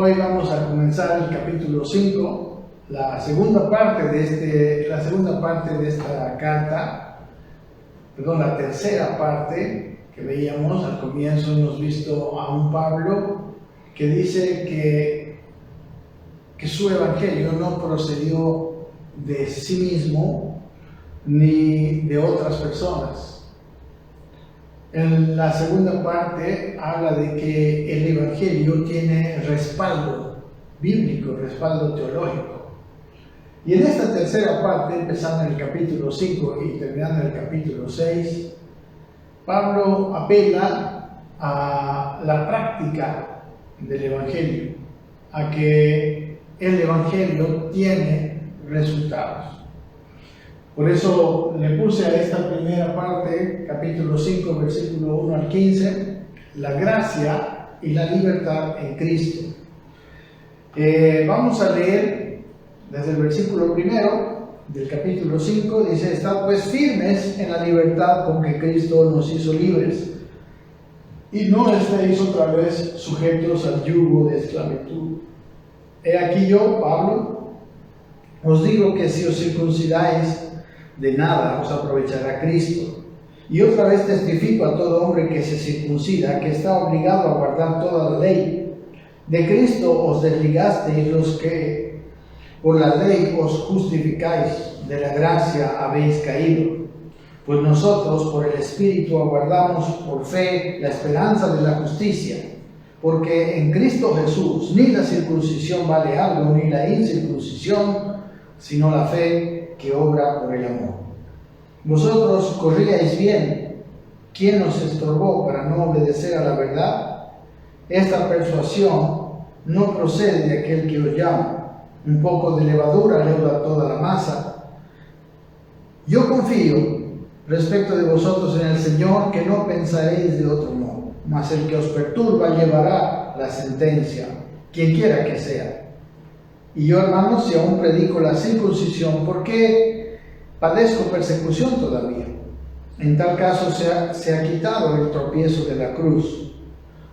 Hoy vamos a comenzar el capítulo 5, la segunda parte de esta carta, la tercera parte que veíamos al comienzo. Hemos visto a un Pablo que dice que su evangelio no procedió de sí mismo ni de otras personas. En la segunda parte habla de que el evangelio tiene respaldo bíblico, respaldo teológico. Y en esta tercera parte, empezando en el capítulo 5 y terminando en el capítulo 6, Pablo apela a la práctica del evangelio, a que el evangelio tiene resultados. Por eso le puse a esta primera parte, capítulo 5, versículo 1 al 15, la gracia y la libertad en Cristo. Vamos a leer desde el versículo 1 del capítulo 5, dice: Estad pues firmes en la libertad con que Cristo nos hizo libres, y no estéis otra vez sujetos al yugo de esclavitud. He aquí yo, Pablo, os digo que si os circuncidáis, de nada os aprovechará Cristo. Y otra vez testifico a todo hombre que se circuncida, que está obligado a guardar toda la ley. De Cristo os desligasteis los que por la ley os justificáis, de la gracia habéis caído. Pues nosotros por el Espíritu aguardamos por fe la esperanza de la justicia. Porque en Cristo Jesús ni la circuncisión vale algo, ni la incircuncisión, sino la fe que obra por el amor. Vosotros corríais bien. ¿Quién os estorbó para no obedecer a la verdad? Esta persuasión no procede de aquel que os llama. Un poco de levadura leuda toda la masa. Yo confío respecto de vosotros en el Señor, que no pensaréis de otro modo, mas el que os perturba llevará la sentencia, quien quiera que sea. Y yo, hermanos, si aún predico la circuncisión, ¿por qué padezco persecución todavía? En tal caso se ha quitado el tropiezo de la cruz.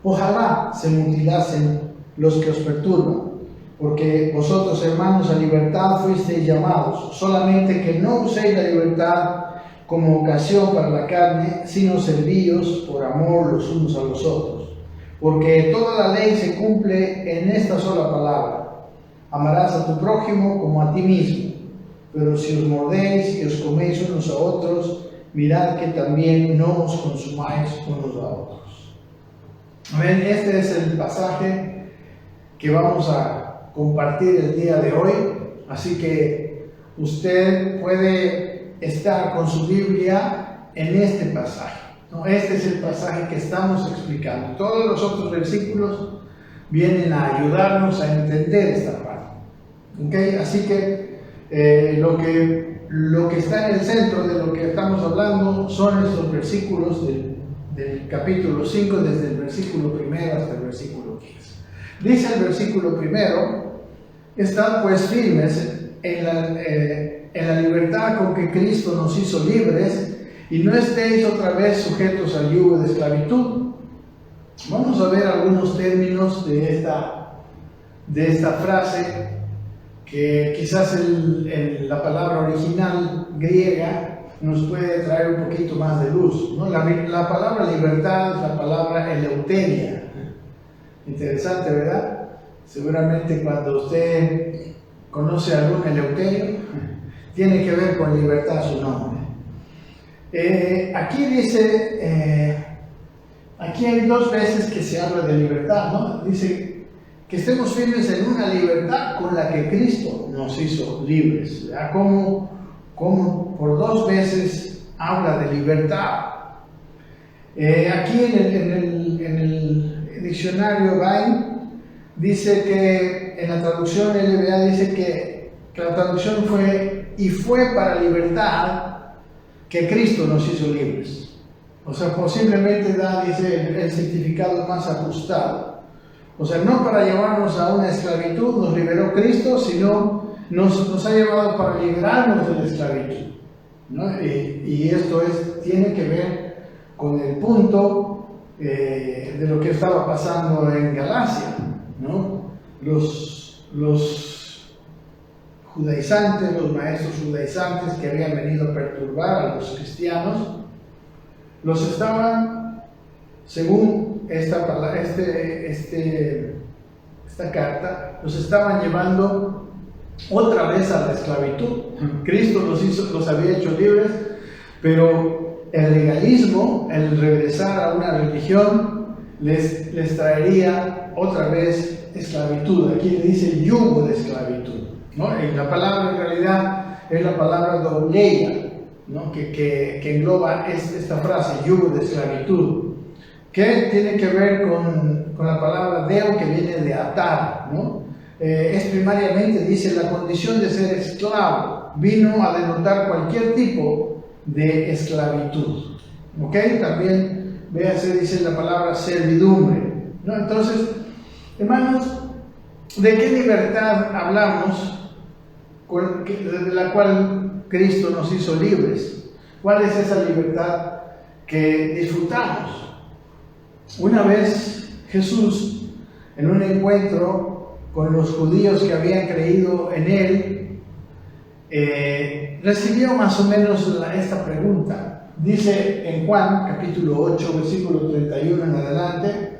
Ojalá se mutilasen los que os perturban, porque vosotros, hermanos, a libertad fuisteis llamados, solamente que no uséis la libertad como ocasión para la carne, sino servíos por amor los unos a los otros. Porque toda la ley se cumple en esta sola palabra: amarás a tu prójimo como a ti mismo. Pero si os mordéis y os coméis unos a otros, mirad que también no os consumáis unos a otros. Amén. Este es el pasaje que vamos a compartir el día de hoy. Así que usted puede estar con su Biblia en este pasaje, ¿no? Este es el pasaje que estamos explicando. Todos los otros versículos vienen a ayudarnos a entender esta parte. ¿Okay? Así que lo que está en el centro de lo que estamos hablando son estos versículos del capítulo 5, desde el versículo 1 hasta el versículo 15. Dice el versículo 1: Estad pues firmes en la libertad con que Cristo nos hizo libres, y no estéis otra vez sujetos al yugo de esclavitud. Vamos a ver algunos términos de esta frase, que quizás la palabra original griega nos puede traer un poquito más de luz, ¿no? La palabra libertad es la palabra eleuteria. Interesante, ¿verdad? Seguramente cuando usted conoce algún eleuterio, tiene que ver con libertad su nombre. Aquí dice, aquí hay dos veces que se habla de libertad, ¿no? Dice que estemos firmes en una libertad con la que Cristo nos hizo libres. ¿Verdad? Como por dos veces habla de libertad. Aquí en el diccionario Bain dice que, en la traducción LBA dice que la traducción fue para libertad que Cristo nos hizo libres. O sea, posiblemente dice el significado más ajustado. O sea, no para llevarnos a una esclavitud nos liberó Cristo, sino nos ha llevado para liberarnos de la esclavitud, ¿no? Y esto tiene que ver con el punto de lo que estaba pasando en Galacia, ¿no? los judaizantes, los maestros judaizantes que habían venido a perturbar a los cristianos, los estaban, según esta carta, los estaban llevando otra vez a la esclavitud. Cristo los había hecho libres, pero el legalismo, el regresar a una religión, les traería otra vez esclavitud. Aquí le dice yugo de esclavitud, ¿no? Y la palabra en realidad es la palabra douleia, ¿no? que engloba esta frase, yugo de esclavitud, que tiene que ver con la palabra deo, que viene de atar, ¿no? Es primariamente, dice, la condición de ser esclavo, vino a denotar cualquier tipo de esclavitud, ¿ok? También, véase, dice la palabra servidumbre, ¿no? Entonces, hermanos, ¿de qué libertad hablamos de la cual Cristo nos hizo libres? ¿Cuál es esa libertad que disfrutamos? Una vez Jesús, en un encuentro con los judíos que habían creído en Él, recibió más o menos esta pregunta. Dice en Juan, capítulo 8, versículo 31 en adelante,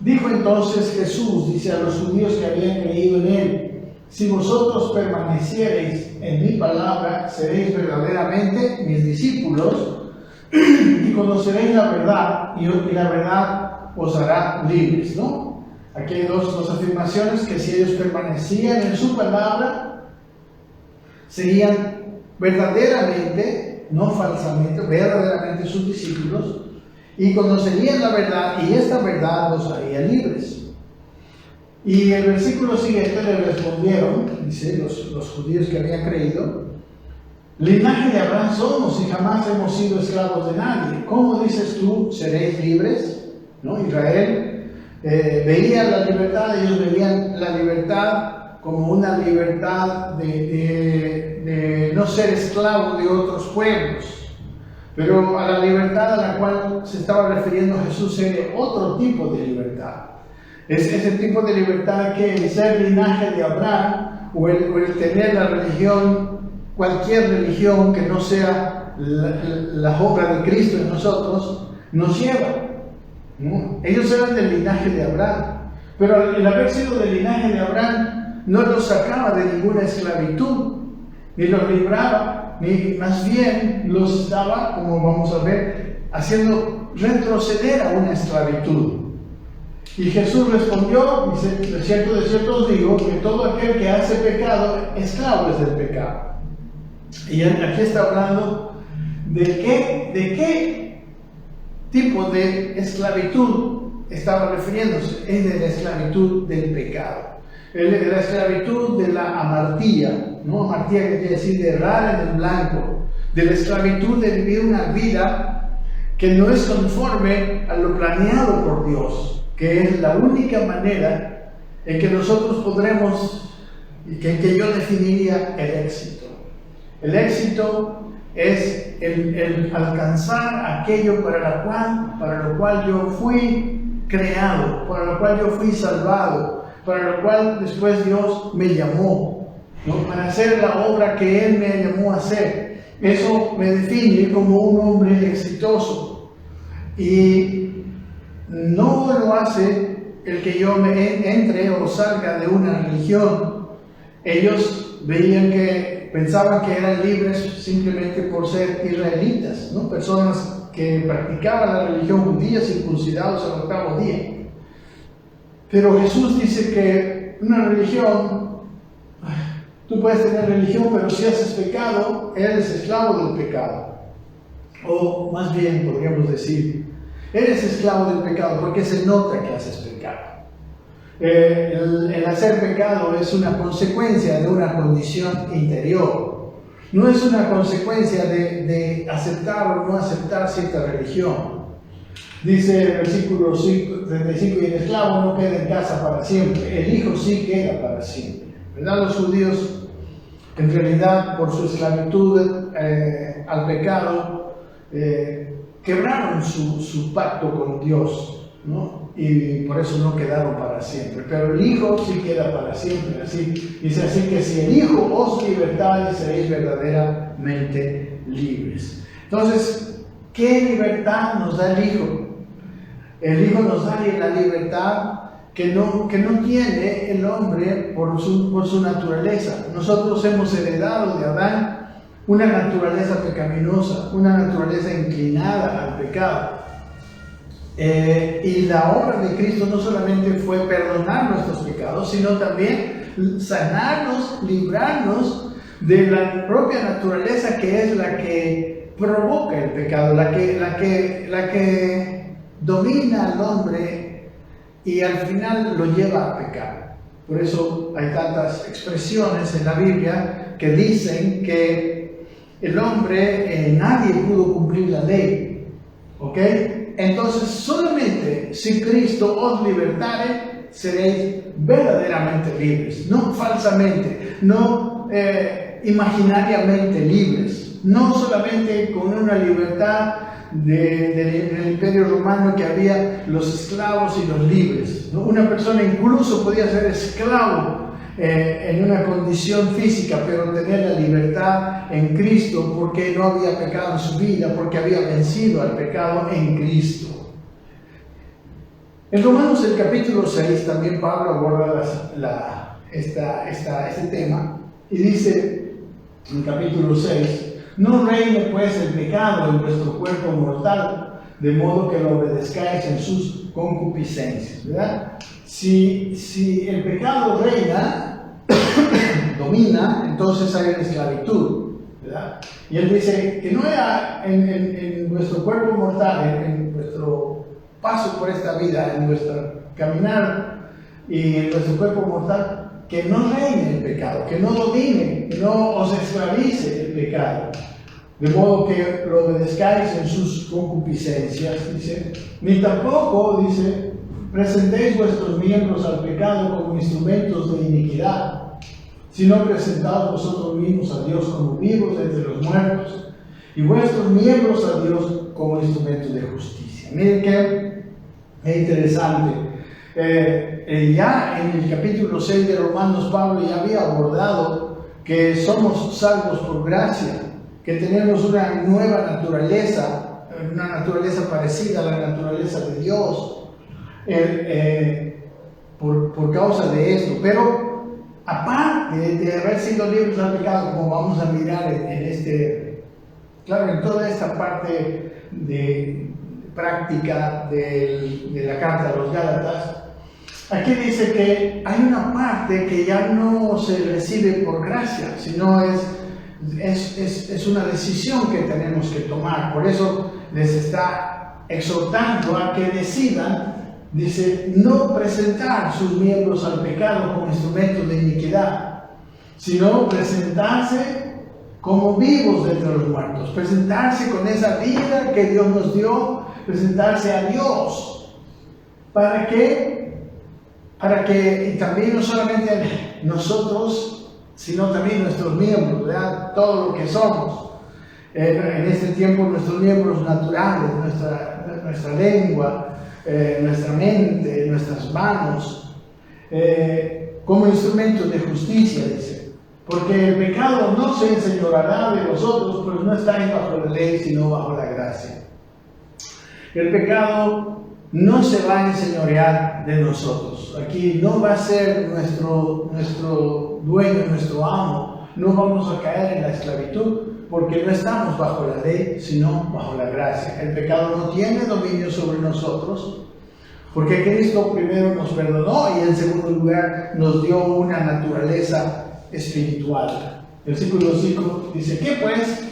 dijo entonces Jesús, dice a los judíos que habían creído en Él, si vosotros permaneciereis en mi palabra, seréis verdaderamente mis discípulos y conoceréis la verdad, y la verdad os hará libres, ¿no? Aquí hay dos afirmaciones, que si ellos permanecían en su palabra, serían verdaderamente, no falsamente, verdaderamente sus discípulos, y conocerían la verdad, y esta verdad los haría libres. Y el versículo siguiente le respondieron, dice, los judíos que habían creído, linaje de Abraham somos y jamás hemos sido esclavos de nadie. ¿Cómo dices tú, seréis libres? ¿No? Israel veía la libertad, ellos veían la libertad como una libertad de no ser esclavo de otros pueblos. Pero a la libertad a la cual se estaba refiriendo Jesús era otro tipo de libertad. Es ese tipo de libertad que el ser linaje de Abraham o el tener la religión, cualquier religión que no sea la obra de Cristo en nosotros, nos lleva, ¿no? Ellos eran del linaje de Abraham, pero el haber sido del linaje de Abraham no los sacaba de ninguna esclavitud, ni los libraba, ni más bien los estaba, como vamos a ver, haciendo retroceder a una esclavitud. Y Jesús respondió, dice, de cierto os digo, que todo aquel que hace pecado, esclavo es del pecado. Y aquí está hablando de qué tipo de esclavitud estaba refiriéndose. Es de la esclavitud del pecado. Es de la esclavitud de la amartía, ¿no? Amartía que quiere decir de errar en el blanco. De la esclavitud de vivir una vida que no es conforme a lo planeado por Dios, que es la única manera en que nosotros podremos, y que yo definiría el éxito. El éxito es el alcanzar aquello para lo cual yo fui creado, para lo cual yo fui salvado, para lo cual después Dios me llamó, ¿no? Para hacer la obra que Él me llamó a hacer. Eso me define como un hombre exitoso. Y no lo hace el que yo me entre o salga de una religión. Ellos pensaban que eran libres simplemente por ser israelitas, ¿no? Personas que practicaban la religión judía, circuncidados al octavo día. Pero Jesús dice que una religión, tú puedes tener religión, pero si haces pecado, eres esclavo del pecado. O más bien podríamos decir, eres esclavo del pecado porque se nota que haces pecado. El hacer pecado es una consecuencia de una condición interior. No es una consecuencia de aceptar o no aceptar cierta religión. Dice el versículo 35, y el esclavo no queda en casa para siempre, el hijo sí queda para siempre. ¿Verdad? Los judíos, en realidad, por su esclavitud al pecado, quebraron su pacto con Dios. ¿no? Y por eso no quedaron para siempre. Pero el Hijo sí queda para siempre. Así dice, así que si el Hijo os libertare, seréis verdaderamente libres. Entonces, ¿qué libertad nos da el Hijo? El Hijo nos da la libertad que no tiene el hombre por su naturaleza. Nosotros hemos heredado de Adán una naturaleza pecaminosa, una naturaleza inclinada al pecado. Y la obra de Cristo no solamente fue perdonar nuestros pecados, sino también sanarnos, librarnos de la propia naturaleza que es la que provoca el pecado, la que domina al hombre y al final lo lleva a pecar. Por eso hay tantas expresiones en la Biblia que dicen que el hombre, nadie pudo cumplir la ley, ¿ok? Entonces solamente si Cristo os libertare, seréis verdaderamente libres, no falsamente, no imaginariamente libres, no solamente con una libertad del Imperio Romano que había los esclavos y los libres, ¿no? Una persona incluso podía ser esclavo en una condición física, pero tener la libertad en Cristo porque no había pecado en su vida, porque había vencido al pecado en Cristo. En Romanos el capítulo 6 también Pablo aborda este tema y dice en el capítulo 6: no reine pues el pecado en vuestro cuerpo mortal, de modo que lo obedezcáis en sus concupiscencias, ¿verdad? Si el pecado reina, domina, entonces hay una esclavitud, ¿verdad? Y él dice que no era en vuestro cuerpo mortal, en vuestro paso por esta vida, en vuestro caminar y en vuestro cuerpo mortal, que no reine el pecado, que no domine, que no os esclavice el pecado, de modo que lo obedezcáis en sus concupiscencias, dice, ni tampoco, dice, presentéis vuestros miembros al pecado como instrumentos de iniquidad, sino presentaos vosotros mismos a Dios como vivos entre los muertos, y vuestros miembros a Dios como instrumentos de justicia. Miren qué interesante. Ya en el capítulo 6 de Romanos, Pablo ya había abordado que somos salvos por gracia, que tenemos una nueva naturaleza, una naturaleza parecida a la naturaleza de Dios, por causa de esto. Pero aparte de haber sido libres del pecado, como vamos a mirar en toda esta parte de práctica de la carta a los Gálatas, aquí dice que hay una parte que ya no se recibe por gracia, sino es una decisión que tenemos que tomar. Por eso les está exhortando a que decidan, dice, no presentar sus miembros al pecado como instrumentos de iniquidad, sino presentarse como vivos de entre los muertos, presentarse con esa vida que Dios nos dio, presentarse a Dios. ¿Para qué? Para que también no solamente nosotros, sino también nuestros miembros, ¿verdad? Todo lo que somos. En este tiempo nuestros miembros naturales, nuestra lengua, nuestra mente, nuestras manos, como instrumentos de justicia, dice. Porque el pecado no se enseñoreará de vosotros, pues no estáis bajo la ley, sino bajo la gracia. El pecado no se va a enseñorear de nosotros. Aquí no va a ser nuestro dueño, nuestro amo. No vamos a caer en la esclavitud, porque no estamos bajo la ley, sino bajo la gracia. El pecado no tiene dominio sobre nosotros, porque Cristo primero nos perdonó y en segundo lugar nos dio una naturaleza espiritual. Versículo 5 dice: ¿qué pues?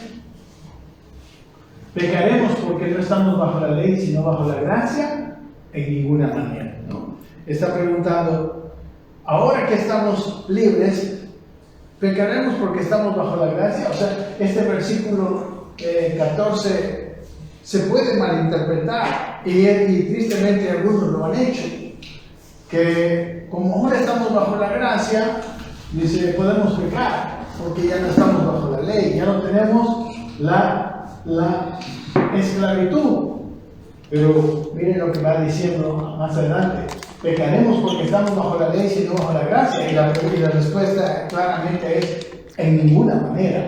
¿Pecaremos porque no estamos bajo la ley, sino bajo la gracia? En ninguna manera, ¿no? Está preguntando, ahora que estamos libres, ¿pecaremos porque estamos bajo la gracia? O sea, este versículo 14 se puede malinterpretar y tristemente algunos lo han hecho, que como ahora estamos bajo la gracia, dice, podemos pecar porque ya no estamos bajo la ley, ya no tenemos la esclavitud Pero miren lo que va diciendo más adelante. ¿Pecaremos porque estamos bajo la ley sino bajo la gracia? Y la respuesta claramente es: en ninguna manera.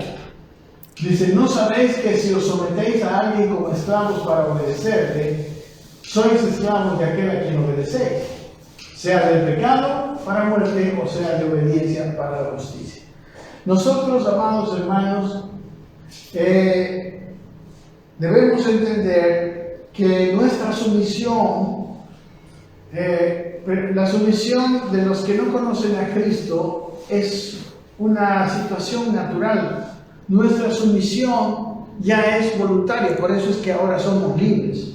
Dice: ¿no sabéis que si os sometéis a alguien como esclavos para obedecerle, sois esclavos de aquel a quien obedecéis? Sea del pecado para muerte o sea de obediencia para la justicia. Nosotros, amados hermanos, debemos entender que nuestra sumisión, la sumisión de los que no conocen a Cristo, es una situación natural. Nuestra sumisión ya es voluntaria, por eso es que ahora somos libres.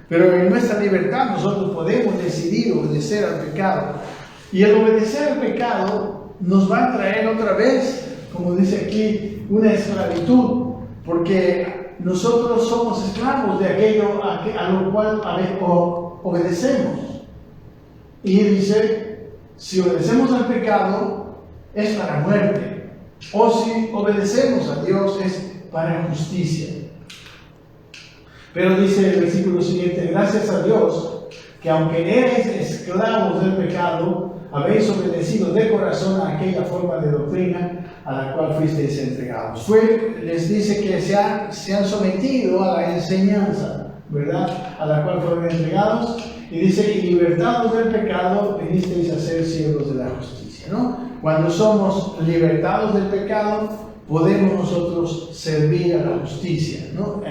Pero en nuestra libertad nosotros podemos decidir obedecer al pecado. Y el obedecer al pecado nos va a traer otra vez, como dice aquí, una esclavitud, porque nosotros somos esclavos de aquello a lo cual obedecemos. Y dice: si obedecemos al pecado es para muerte, o si obedecemos a Dios es para justicia. Pero dice el versículo siguiente: gracias a Dios que aunque erais esclavos del pecado, habéis obedecido de corazón a aquella forma de doctrina a la cual fuisteis entregados. Les dice que se han sometido a la enseñanza, ¿verdad?, a la cual fueron entregados, y dice: y libertados del pecado, vinisteis a ser siervos de la justicia, ¿no? Cuando somos libertados del pecado, podemos nosotros servir a la justicia, ¿no?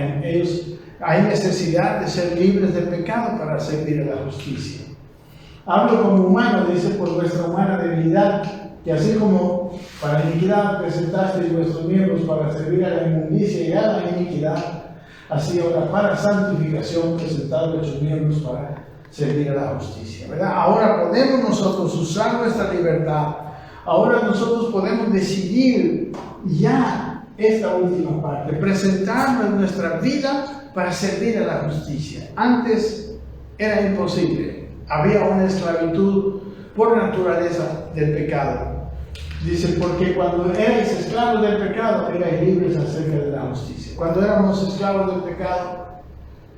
Hay necesidad de ser libres del pecado para servir a la justicia. Hablo como humano, dice, por vuestra humana debilidad, que así como para la iniquidad presentasteis vuestros miembros para servir a la inmundicia y a la iniquidad, así ahora para santificación presentad vuestros miembros para servir a la justicia, ¿verdad? Ahora podemos nosotros usar nuestra libertad. Ahora nosotros podemos decidir ya esta última parte, presentarnos nuestra vida para servir a la justicia. Antes era imposible. Había una esclavitud por naturaleza del pecado. Dice: porque cuando erais esclavos del pecado, erais libres acerca de la justicia. Cuando éramos esclavos del pecado,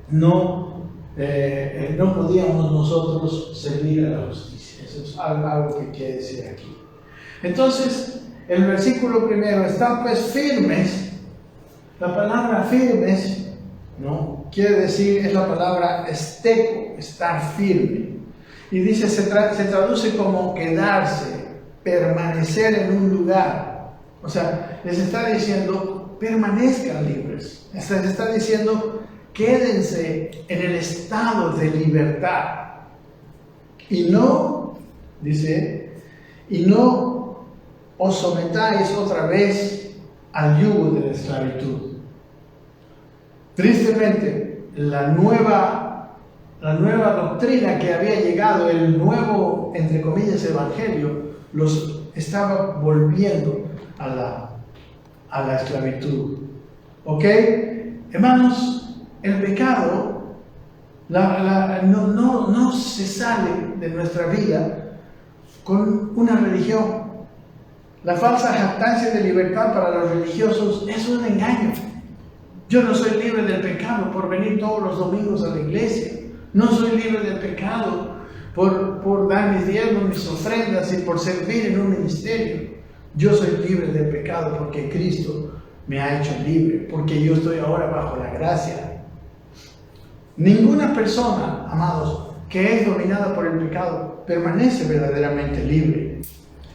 no podíamos nosotros servir a la justicia. Eso es algo que quiere decir aquí. Entonces, el versículo primero: están pues firmes. La palabra firmes, ¿no?, quiere decir, es la palabra esteco, estar firme. Y dice, se traduce como quedarse, permanecer en un lugar. O sea, les está diciendo: permanezcan libres. Les está diciendo: quédense en el estado de libertad. Y no, dice, y no os sometáis otra vez al yugo de la esclavitud. Tristemente, la nueva doctrina que había llegado, el nuevo, entre comillas, evangelio, los estaba volviendo a la esclavitud. ¿Ok? Hermanos, el pecado no se sale de nuestra vida con una religión. La falsa jactancia de libertad para los religiosos es un engaño. Yo no soy libre del pecado por venir todos los domingos a la iglesia. No soy libre del pecado por dar mis diezmos, mis ofrendas y por servir en un ministerio. Yo soy libre del pecado porque Cristo me ha hecho libre, porque yo estoy ahora bajo la gracia. Ninguna persona, amados, que es dominada por el pecado permanece verdaderamente libre.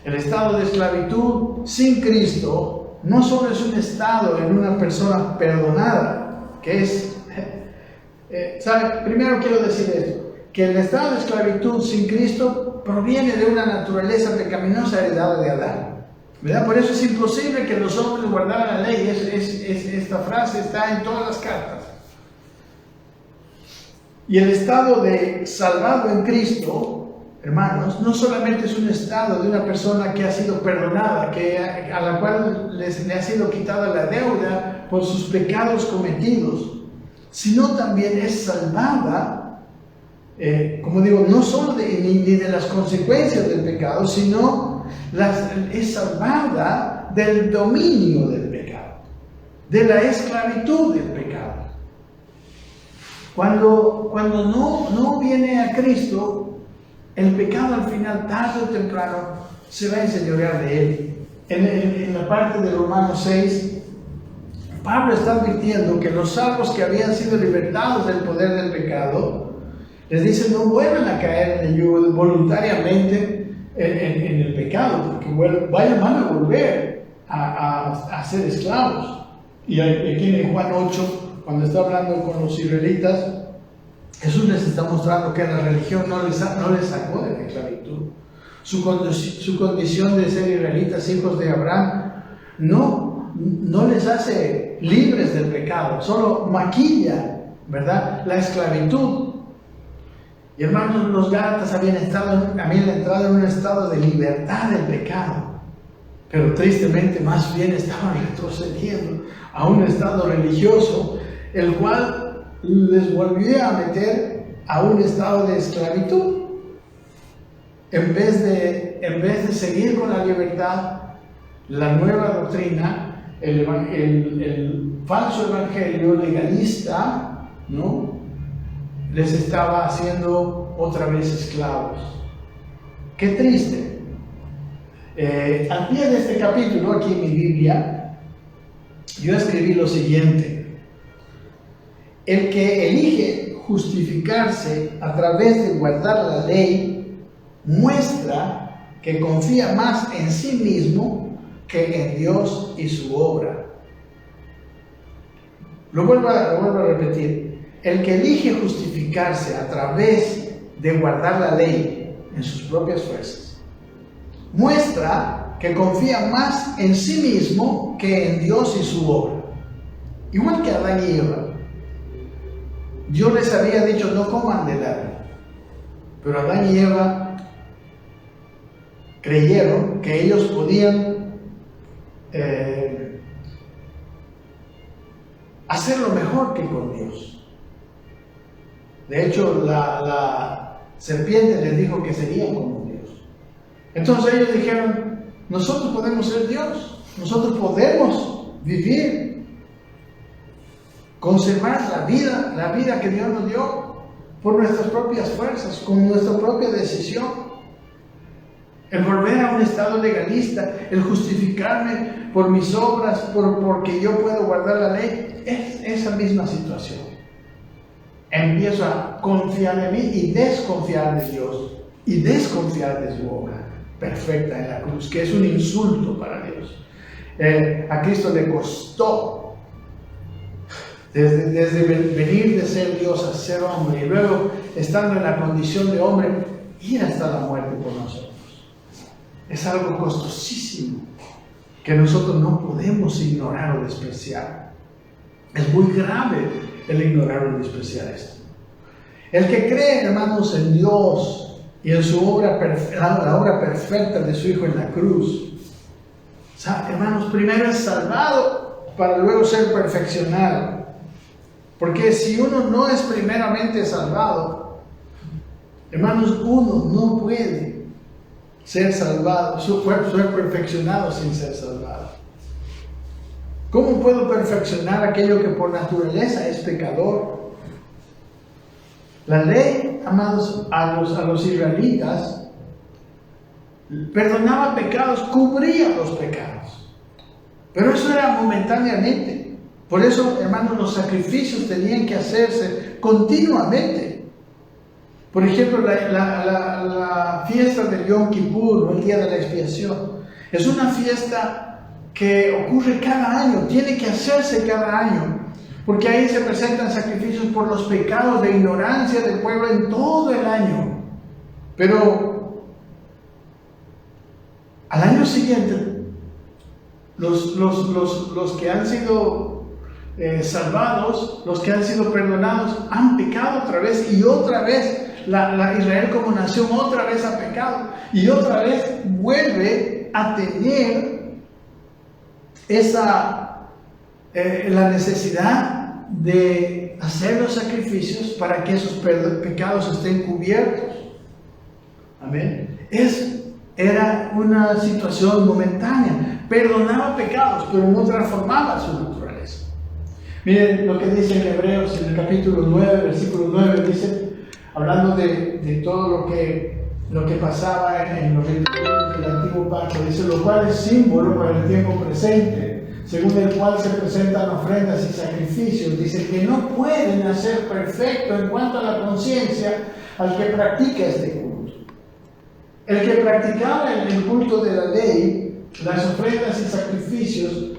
El estado de esclavitud sin Cristo no solo es un estado en una persona perdonada, que es... Primero quiero decir esto, que el estado de esclavitud sin Cristo proviene de una naturaleza pecaminosa heredada de Adán, ¿verdad? Por eso es imposible que los hombres guardaran la ley. Esta frase está en todas las cartas. Y el estado de salvado en Cristo, hermanos, no solamente es un estado de una persona que ha sido perdonada, a la cual le ha sido quitada la deuda por sus pecados cometidos, sino también es salvada, como digo, no solo ni de las consecuencias del pecado, sino es salvada del dominio del pecado, de la esclavitud del pecado. Cuando no viene a Cristo, el pecado al final, tarde o temprano, se va a enseñorear de él. En la parte de Romanos 6, Pablo está advirtiendo que los salvos que habían sido libertados del poder del pecado, les dice no vuelvan a caer en el yugo voluntariamente en el pecado, porque van a volver a ser esclavos. Y aquí en Juan 8, cuando está hablando con los israelitas, Jesús les está mostrando que la religión no les sacó de la esclavitud. Su condición de ser israelitas, hijos de Abraham, no les hace libres del pecado, solo maquilla, ¿verdad?, la esclavitud. Y hermanos, los gálatas habían entrado en un estado de libertad del pecado, pero tristemente más bien estaban retrocediendo a un estado religioso, el cual les volvía a meter a un estado de esclavitud. En vez de seguir con la libertad, la nueva doctrina, el falso evangelio legalista, ¿no?, les estaba haciendo otra vez esclavos. Qué triste. Al pie de este capítulo, aquí en mi Biblia, yo escribí lo siguiente: el que elige justificarse a través de guardar la ley muestra que confía más en sí mismo que en Dios y su obra. Lo vuelvo a repetir. El que elige justificarse a través de guardar la ley en sus propias fuerzas muestra que confía más en sí mismo que en Dios y su obra. Igual que Adán y Eva. Dios les había dicho no coman del árbol, pero Adán y Eva creyeron que ellos podían hacerlo mejor que con Dios. De hecho, la serpiente les dijo que serían como Dios. Entonces ellos dijeron, nosotros podemos ser Dios, nosotros podemos vivir, conservar la vida que Dios nos dio por nuestras propias fuerzas, con nuestra propia decisión. El volver a un estado legalista, el justificarme por mis obras, porque yo puedo guardar la ley, es esa misma situación. Empiezo a confiar en mí y desconfiar de Dios y desconfiar de su obra perfecta en la cruz, que es un insulto para Dios. A Cristo le costó desde venir de ser Dios a ser hombre y luego, estando en la condición de hombre, ir hasta la muerte por nosotros. Es algo costosísimo que nosotros no podemos ignorar o despreciar. Es muy grave el ignorar o despreciar esto. El que cree, hermanos, en Dios y en su obra, la obra perfecta de su Hijo en la cruz, hermanos, primero es salvado para luego ser perfeccionado. Porque si uno no es primeramente salvado, hermanos, uno no puede ser salvado, ser perfeccionado sin ser salvado. ¿Cómo puedo perfeccionar aquello que por naturaleza es pecador? La ley, amados, a los israelitas, perdonaba pecados, cubría los pecados. Pero eso era momentáneamente. Por eso, hermanos, los sacrificios tenían que hacerse continuamente. Por ejemplo, la fiesta del Yom Kippur, el día de la expiación, es una fiesta que ocurre cada año, tiene que hacerse cada año, porque ahí se presentan sacrificios por los pecados de ignorancia del pueblo en todo el año. Pero al año siguiente, los que han sido salvados, los que han sido perdonados, han pecado otra vez y otra vez. La Israel como nación otra vez ha pecado y otra vez vuelve a tener la necesidad de hacer los sacrificios para que esos pecados estén cubiertos. Amén. Era una situación momentánea. Perdonaba pecados, pero no transformaba su naturaleza. Miren lo que dice en Hebreos, en el capítulo 9, versículo 9, dice, hablando de todo lo que pasaba en los rituales del antiguo pacto, dice, lo cual es símbolo para el tiempo presente, según el cual se presentan ofrendas y sacrificios. Dice que no pueden hacer perfecto en cuanto a la conciencia al que practica este culto. El que practicaba el culto de la ley, las ofrendas y sacrificios,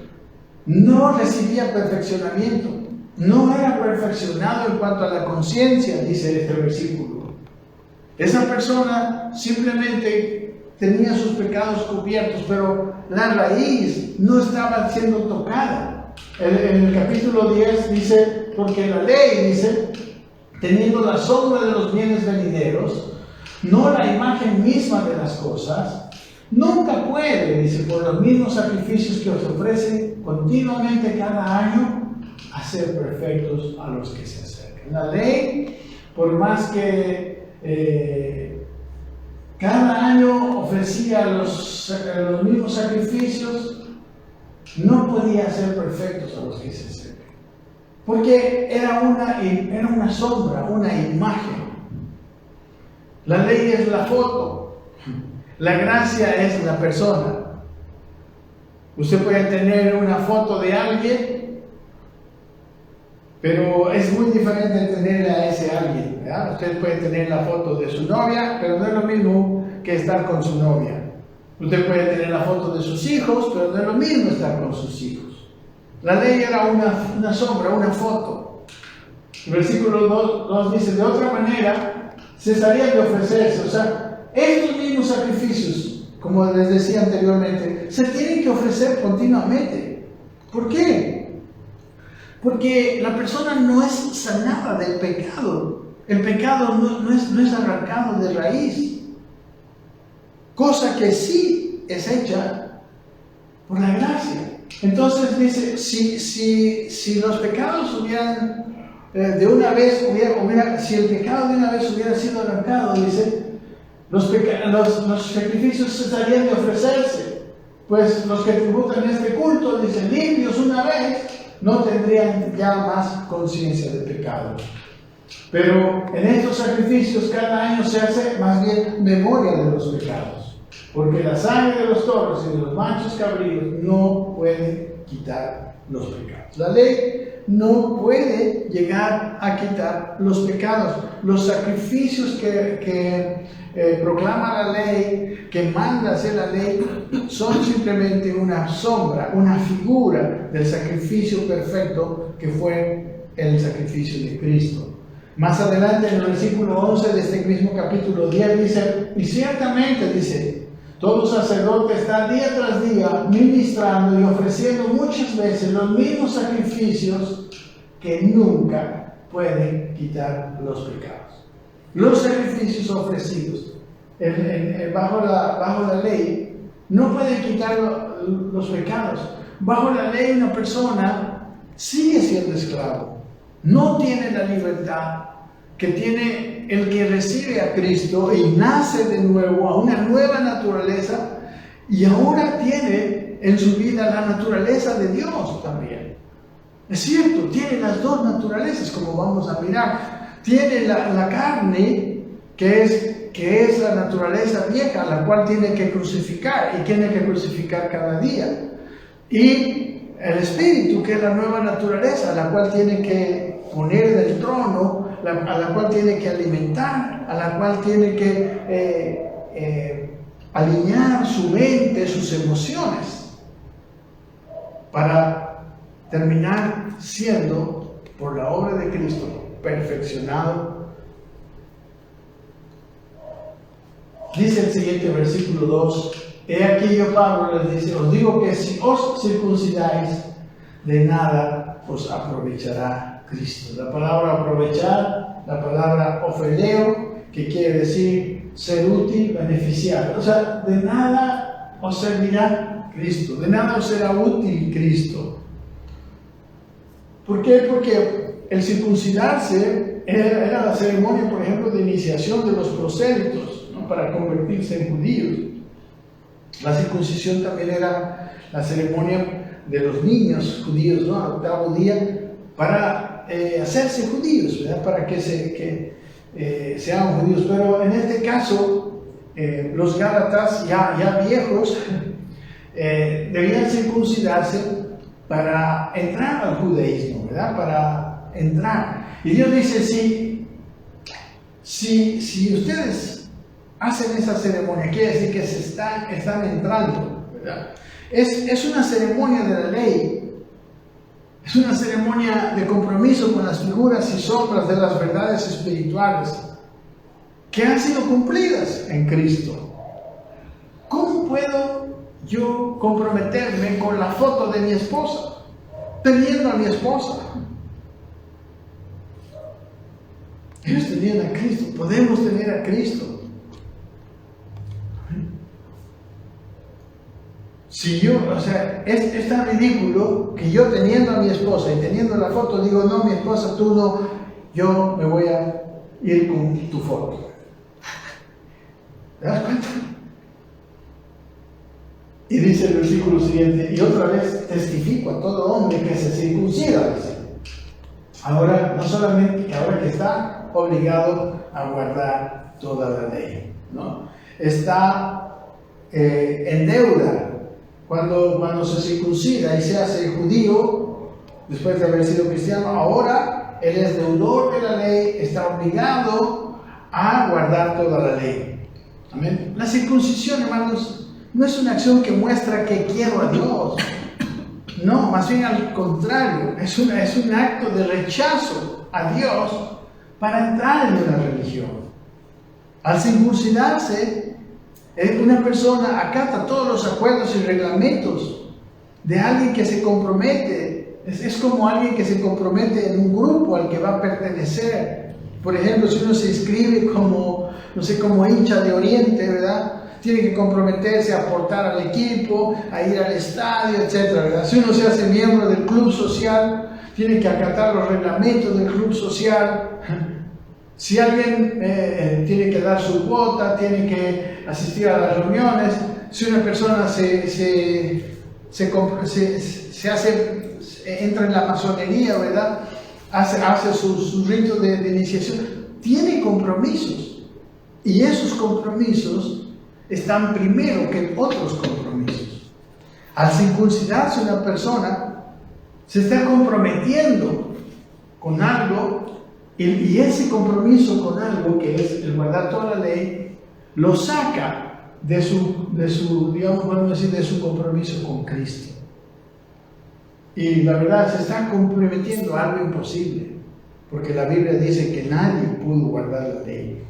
no recibía perfeccionamiento, no era perfeccionado en cuanto a la conciencia, dice este versículo. Esa persona simplemente tenía sus pecados cubiertos, pero la raíz no estaba siendo tocada. En el capítulo 10 dice, porque la ley dice, teniendo la sombra de los bienes venideros, no la imagen misma de las cosas, nunca puede, dice, por los mismos sacrificios que os ofrecen continuamente cada año, hacer perfectos a los que se acercan. La ley, por más que cada año ofrecía los mismos sacrificios, no podía hacer perfectos a los que se acercan. Porque era una sombra, una imagen. La ley es la foto. La gracia es la persona. Usted puede tener una foto de alguien, pero es muy diferente tener a ese alguien, ¿verdad? Usted puede tener la foto de su novia, pero no es lo mismo que estar con su novia. Usted puede tener la foto de sus hijos, pero no es lo mismo estar con sus hijos. La ley era una sombra, una foto. El versículo 2 dice, de otra manera, cesarían de ofrecerse. O sea, estos mismos sacrificios, como les decía anteriormente, se tienen que ofrecer continuamente. ¿Por qué? Porque la persona no es sanada del pecado. El pecado no es arrancado de raíz. Cosa que sí es hecha por la gracia. Entonces dice, si los pecados hubieran de una vez, si el pecado de una vez hubiera sido arrancado, dice, los sacrificios cesarían de ofrecerse, pues los que tributan este culto, dicen, limpios una vez, no tendrían ya más conciencia de pecado. Pero en estos sacrificios cada año se hace más bien memoria de los pecados, porque la sangre de los toros y de los machos cabríos no puede quitar los pecados. La ley no puede llegar a quitar los pecados. Los sacrificios que proclama la ley, que manda hacer la ley, son simplemente una sombra, una figura del sacrificio perfecto que fue el sacrificio de Cristo. Más adelante en el versículo 11 de este mismo capítulo 10 dice, y ciertamente dice, todo sacerdote está día tras día ministrando y ofreciendo muchas veces los mismos sacrificios que nunca pueden quitar los pecados. Los sacrificios ofrecidos bajo la ley no pueden quitar los pecados. Bajo la ley una persona sigue siendo esclavo, no tiene la libertad que tiene el que recibe a Cristo y nace de nuevo a una nueva naturaleza, y ahora tiene en su vida la naturaleza de Dios también. Es cierto, tiene las dos naturalezas, como vamos a mirar. Tiene la carne, que es la naturaleza vieja, la cual tiene que crucificar, y tiene que crucificar cada día. Y el espíritu, que es la nueva naturaleza, la cual tiene que poner del trono, a la cual tiene que alimentar, a la cual tiene que alinear su mente, sus emociones, para terminar siendo, por la obra de Cristo, perfeccionado. Dice el siguiente versículo 2, he aquí yo, Pablo, les dice, os digo que si os circuncidáis, de nada os aprovechará Cristo. La palabra aprovechar, la palabra ofeleo, que quiere decir ser útil, beneficiar. O sea, de nada os servirá Cristo, de nada os será útil Cristo. ¿Por qué? Porque el circuncidarse era la ceremonia, por ejemplo, de iniciación de los prosélitos, ¿no?, para convertirse en judíos. La circuncisión también era la ceremonia de los niños judíos, ¿no? Al octavo día para hacerse judíos, ¿verdad? Para que sean judíos. Pero en este caso, los gálatas ya viejos debían circuncidarse para entrar al judaísmo, ¿verdad? Para entrar. Y Dios dice, si ustedes hacen esa ceremonia, quiere decir que están entrando, ¿verdad? Es una ceremonia de la ley. Es una ceremonia de compromiso con las figuras y sombras de las verdades espirituales que han sido cumplidas en Cristo. ¿Cómo puedo yo comprometerme con la foto de mi esposa, teniendo a mi esposa? Ellos tenían a Cristo, podemos tener a Cristo. Si yo, es tan ridículo que yo teniendo a mi esposa y teniendo la foto, digo, no, mi esposa, tú no, yo me voy a ir con tu foto. ¿Te das cuenta? Y dice el versículo siguiente, y otra vez testifico a todo hombre que se circuncida, dice. Ahora, no solamente que ahora que está obligado a guardar toda la ley, ¿no? Está en deuda. Cuando se circuncida y se hace judío, después de haber sido cristiano, ahora él es deudor de la ley, está obligado a guardar toda la ley. Amén. La circuncisión, hermanos, no es una acción que muestra que quiero a Dios. No, más bien al contrario, es un acto de rechazo a Dios para entrar en una religión. Al circuncidarse, una persona acata todos los acuerdos y reglamentos de alguien que se compromete. Es como alguien que se compromete en un grupo al que va a pertenecer. Por ejemplo, si uno se inscribe como hincha de Oriente, ¿verdad? Tiene que comprometerse a aportar al equipo, a ir al estadio, etc., ¿verdad? Si uno se hace miembro del club social, tiene que acatar los reglamentos del club social. Si alguien tiene que dar su cuota, tiene que asistir a las reuniones. Si una persona entra en la masonería, ¿verdad? Hace sus ritos de iniciación, tiene compromisos. Y esos compromisos están primero que otros compromisos. Al circuncidarse una persona, se está comprometiendo con algo, y ese compromiso con algo, que es el guardar toda la ley, lo saca de su compromiso con Cristo. Y la verdad, se está comprometiendo a algo imposible, porque la Biblia dice que nadie pudo guardar la ley.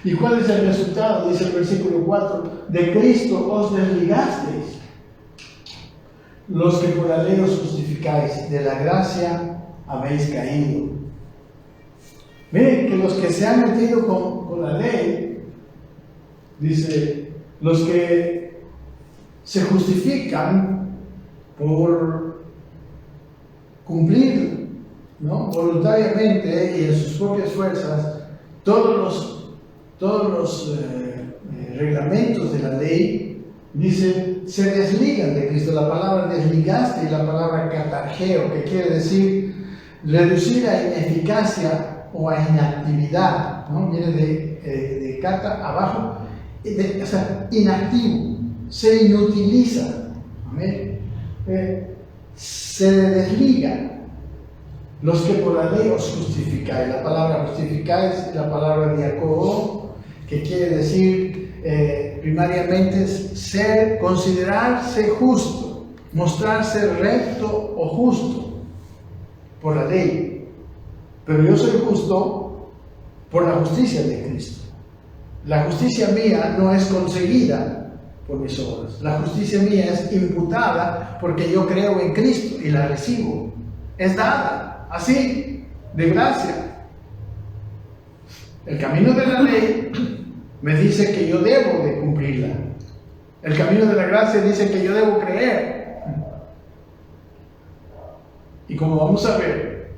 ¿Y cuál es el resultado? Dice el versículo 4, de Cristo os desligasteis, los que por la ley os justificáis, de la gracia habéis caído. Miren que los que se han metido con la ley, dice, los que se justifican por cumplir, ¿no?, voluntariamente y en sus propias fuerzas todos los reglamentos de la ley, dice, se desligan de Cristo. La palabra desligaste y la palabra catargeo, que quiere decir reducir a ineficacia o a inactividad, ¿no? Viene de cata, abajo, inactivo, se inutiliza. Amén. Se desligan los que por la ley os justificáis. La palabra justificáis es la palabra diacono, que quiere decir primariamente considerarse justo, mostrarse recto o justo por la ley. Pero yo soy justo por la justicia de Cristo. La justicia mía no es conseguida por mis obras. La justicia mía es imputada porque yo creo en Cristo y la recibo. Es dada, así, de gracia. El camino de la ley me dice que yo debo de cumplirla. El camino de la gracia dice que yo debo creer. Y como vamos a ver,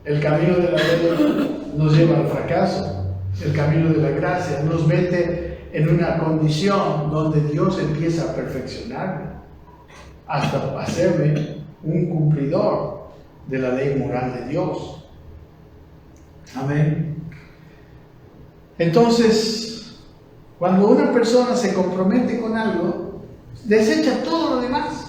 el camino de la ley nos lleva al fracaso. El camino de la gracia nos mete en una condición donde Dios empieza a perfeccionarme hasta hacerme un cumplidor de la ley moral de Dios. Amén. Entonces, cuando una persona se compromete con algo, desecha todo lo demás.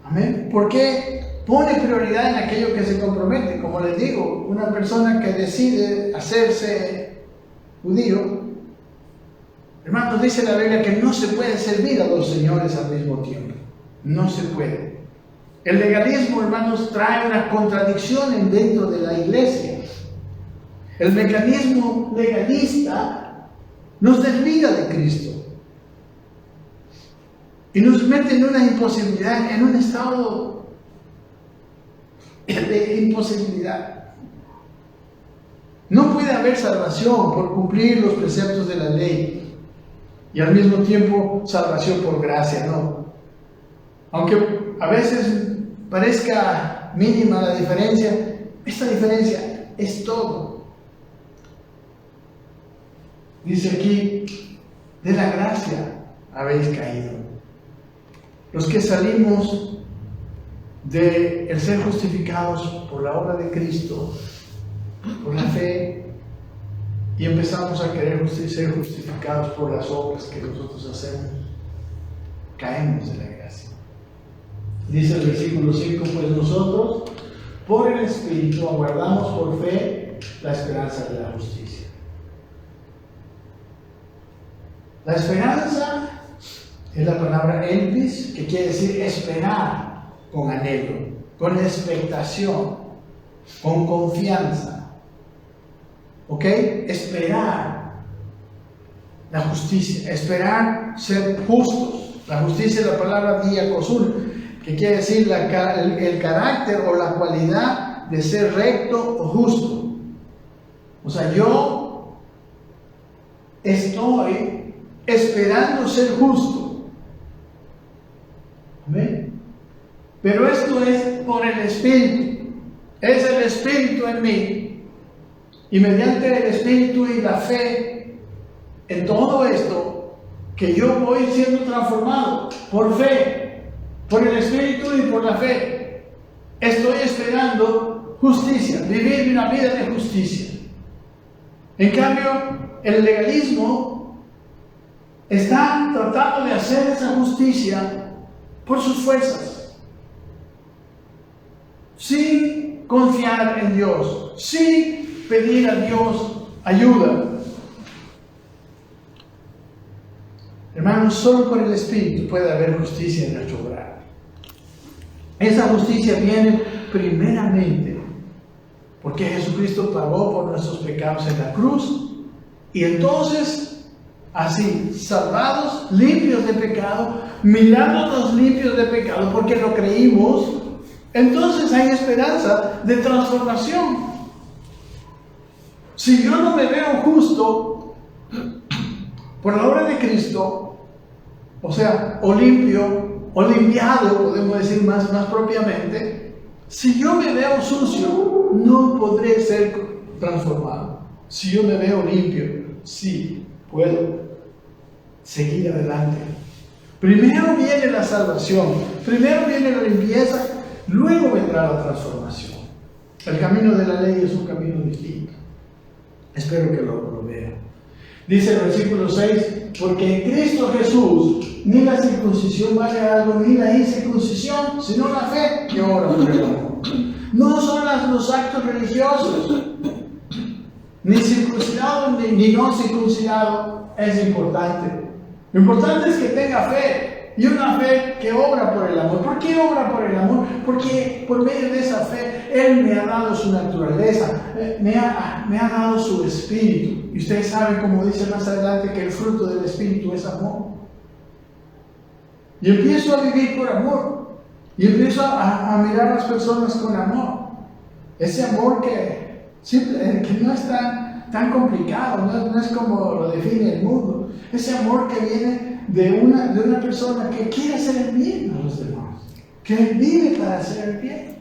Amén. Porque pone prioridad en aquello que se compromete. Como les digo, una persona que decide hacerse judío, hermanos, dice la Biblia que no se puede servir a dos señores al mismo tiempo. No se puede. El legalismo, hermanos, trae una contradicción dentro de la iglesia. El mecanismo legalista nos desliga de Cristo y nos mete en una imposibilidad, en un estado de imposibilidad. No puede haber salvación por cumplir los preceptos de la ley y al mismo tiempo salvación por gracia, no. Aunque a veces parezca mínima la diferencia, esta diferencia es todo. Dice aquí, de la gracia habéis caído. Los que salimos de el ser justificados por la obra de Cristo, por la fe, y empezamos a querer ser justificados por las obras que nosotros hacemos, caemos de la gracia. Dice el versículo 5, pues nosotros por el Espíritu aguardamos por fe la esperanza de la justicia. La esperanza es la palabra elpis, que quiere decir esperar con anhelo, con expectación, con confianza. ¿Ok? Esperar la justicia, esperar ser justos. La justicia es la palabra diacosul, que quiere decir el carácter o la cualidad de ser recto o justo. O sea, yo estoy esperando ser justo. ¿Amén? Pero esto es por el Espíritu. Es el Espíritu en mí. Y mediante el Espíritu y la fe en todo esto, que yo voy siendo transformado por fe, por el Espíritu y por la fe. Estoy esperando justicia, vivir una vida de justicia. En cambio, el legalismo está tratando de hacer esa justicia por sus fuerzas, sin confiar en Dios, sin pedir a Dios ayuda. Hermanos, solo por el Espíritu puede haber justicia en nuestro hogar. Esa justicia viene primeramente porque Jesucristo pagó por nuestros pecados en la cruz, y entonces, así, salvados, limpios de pecado, mirándonos limpios de pecado porque lo creímos, entonces hay esperanza de transformación. Si yo no me veo justo por la obra de Cristo, o sea, o limpio, o limpiado, podemos decir más propiamente, si yo me veo sucio, no podré ser transformado. Si yo me veo limpio, sí puedo seguir adelante. Primero viene la salvación, primero viene la limpieza, luego vendrá la transformación. El camino de la ley es un camino distinto. Espero que lo vean. Dice el versículo 6, porque en Cristo Jesús ni la circuncisión vale algo, ni la incircuncisión, sino la fe que obra por el amor. No son los actos religiosos, ni circuncidado ni no circuncidado es importante. Lo importante es que tenga fe, y una fe que obra por el amor. ¿Por qué obra por el amor? Porque por medio de esa fe Él me ha dado su naturaleza, me ha dado su espíritu. Y ustedes saben, como dice más adelante, que el fruto del espíritu es amor. Y empiezo a vivir por amor, y empiezo a mirar a las personas con amor. Ese amor que no es tan complicado, no es como lo define el mundo. Ese amor que viene de una persona que quiere hacer el bien a los demás, que vive para hacer el bien.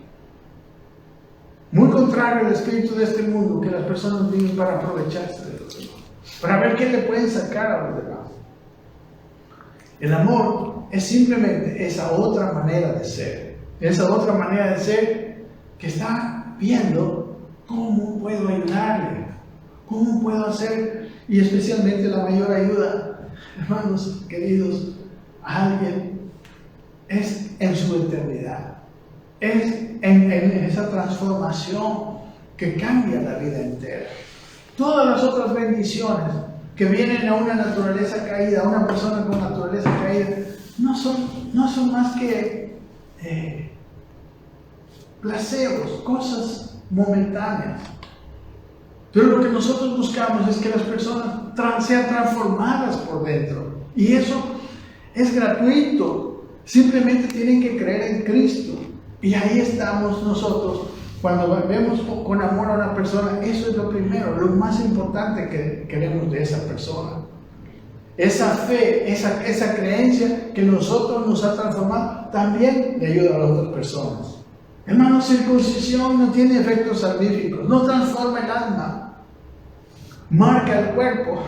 Muy contrario al espíritu de este mundo, que las personas viven para aprovecharse de los demás, para ver qué le pueden sacar a los demás. El amor es simplemente esa otra manera de ser, esa otra manera de ser que está viendo cómo puedo ayudarle, cómo puedo hacer, y especialmente la mayor ayuda, hermanos queridos, a alguien es en su eternidad, es en esa transformación que cambia la vida entera. Todas las otras bendiciones que vienen a una naturaleza caída, a una persona con naturaleza caída, no son más que placebos, cosas momentáneas. Pero lo que nosotros buscamos es que las personas sean transformadas por dentro. Y eso es gratuito. Simplemente tienen que creer en Cristo. Y ahí estamos nosotros. Cuando vemos con amor a una persona, eso es lo primero, lo más importante que queremos de esa persona. Esa fe, esa creencia que nosotros nos ha transformado, también le ayuda a las otras personas. Hermanos, circuncisión no tiene efectos salvíficos, no transforma el alma, marca el cuerpo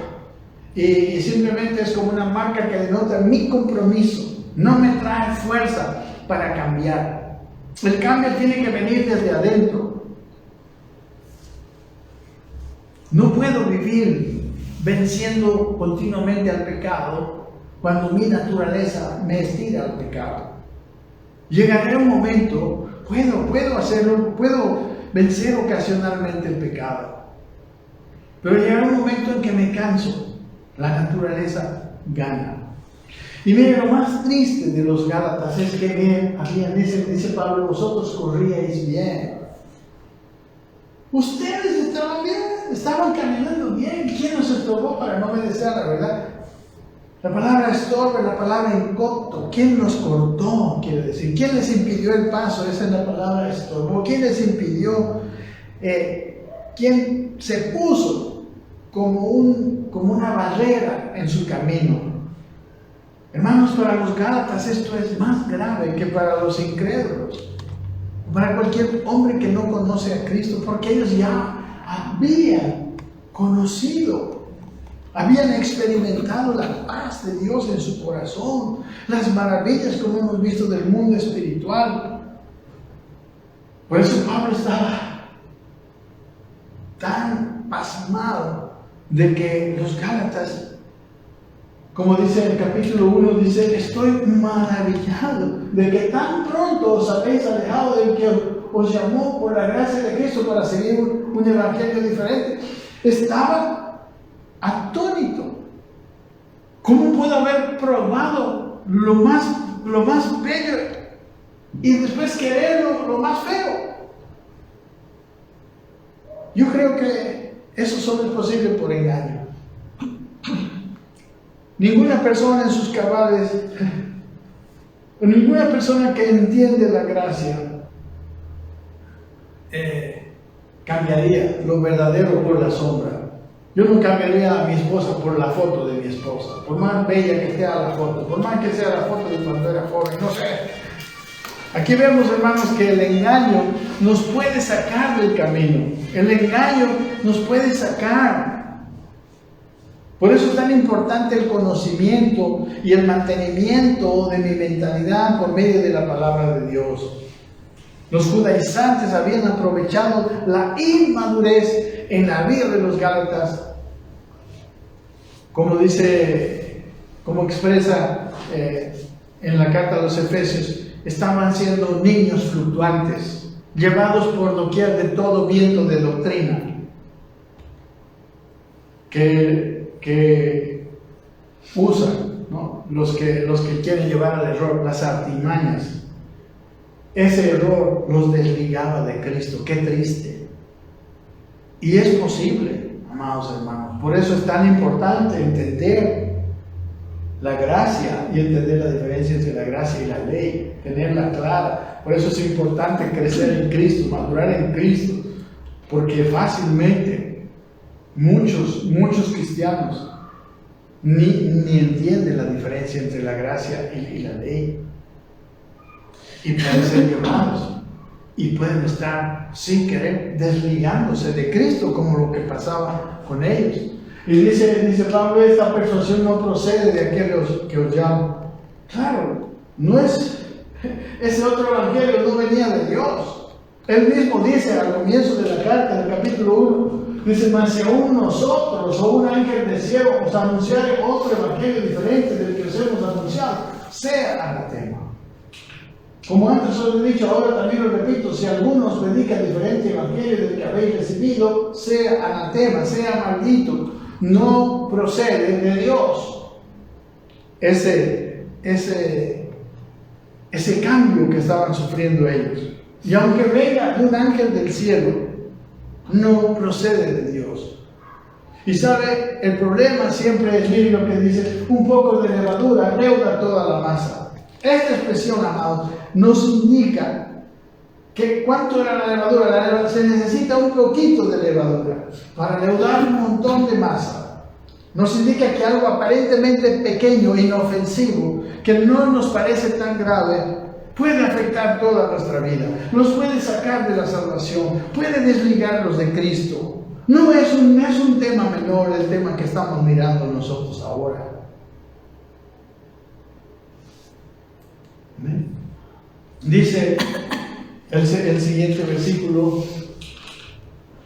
y simplemente es como una marca que denota mi compromiso, no me trae fuerza para cambiar. El cambio tiene que venir desde adentro. No puedo vivir venciendo continuamente al pecado cuando mi naturaleza me estira al pecado. Llegará un momento, puedo hacerlo, puedo vencer ocasionalmente el pecado, pero llegará un momento en que me canso, la naturaleza gana. Y miren, lo más triste de los Gálatas es que dice Pablo, vosotros corríais bien. Ustedes estaban bien, estaban caminando bien. ¿Quién nos estorbó para no obedecer a la verdad? La palabra estorbo es la palabra incopto. ¿Quién nos cortó? Quiere decir, ¿quién les impidió el paso? Esa es la palabra estorbo. ¿Quién les impidió? ¿Quién se puso como una barrera en su camino? Hermanos, para los Gálatas esto es más grave que para los incrédulos, para cualquier hombre que no conoce a Cristo, porque ellos ya habían conocido, habían experimentado la paz de Dios en su corazón, las maravillas, como hemos visto, del mundo espiritual. Por eso Pablo estaba tan pasmado de que los Gálatas, como dice el capítulo 1, dice, estoy maravillado de que tan pronto os habéis alejado del que os llamó por la gracia de Cristo para seguir un evangelio diferente. Estaba atónito. ¿Cómo puedo haber probado lo más bello y después querer lo más feo? Yo creo que eso solo es posible por engaño. Ninguna persona en sus cabales, ninguna persona que entiende la gracia, cambiaría lo verdadero por la sombra. Yo no cambiaría a mi esposa por la foto de mi esposa, por más bella que sea la foto, por más que sea la foto de cuando era joven, no sé. Aquí vemos, hermanos, que el engaño nos puede sacar del camino. El engaño nos puede sacar. Por eso es tan importante el conocimiento y el mantenimiento de mi mentalidad por medio de la palabra de Dios. Los judaizantes habían aprovechado la inmadurez en la vida de los Gálatas, como expresa en la carta a los Efesios, estaban siendo niños fluctuantes, llevados por doquier de todo viento de doctrina, que usan, ¿no? los que quieren llevar al error, las artimañas. Ese error los desligaba de Cristo. Qué triste. Y es posible, amados hermanos. Por eso es tan importante entender la gracia y entender la diferencia entre la gracia y la ley, tenerla clara. Por eso es importante crecer en Cristo, madurar en Cristo, porque fácilmente muchos cristianos ni entienden la diferencia entre la gracia y la ley. Y pueden ser llevados y pueden estar sin querer desligándose de Cristo, como lo que pasaba con ellos. Y dice Pablo, esta persuasión no procede de aquellos que os llaman. Claro, no es ese otro evangelio no venía de Dios. Él mismo dice al comienzo de la carta, del capítulo 1, dice: mas si aún nosotros o un ángel del cielo os anunciare otro evangelio diferente del que os hemos anunciado, sea anatema. Como antes os he dicho, ahora también lo repito: si alguno os predica diferente evangelio del que habéis recibido, sea anatema, sea maldito, no procede de Dios. Ese cambio que estaban sufriendo ellos. Y aunque venga un ángel del cielo, no procede de Dios. Y sabe, el problema siempre es, miren lo que dice: un poco de levadura leuda toda la masa. Esta expresión, amados, nos indica que cuánto era la levadura. Se necesita un poquito de levadura para leudar un montón de masa. Nos indica que algo aparentemente pequeño, inofensivo, que no nos parece tan grave, puede afectar toda nuestra vida. Nos puede sacar de la salvación, puede desligarnos de Cristo. No es un tema menor el tema que estamos mirando nosotros ahora. ¿Amén? Dice el siguiente versículo: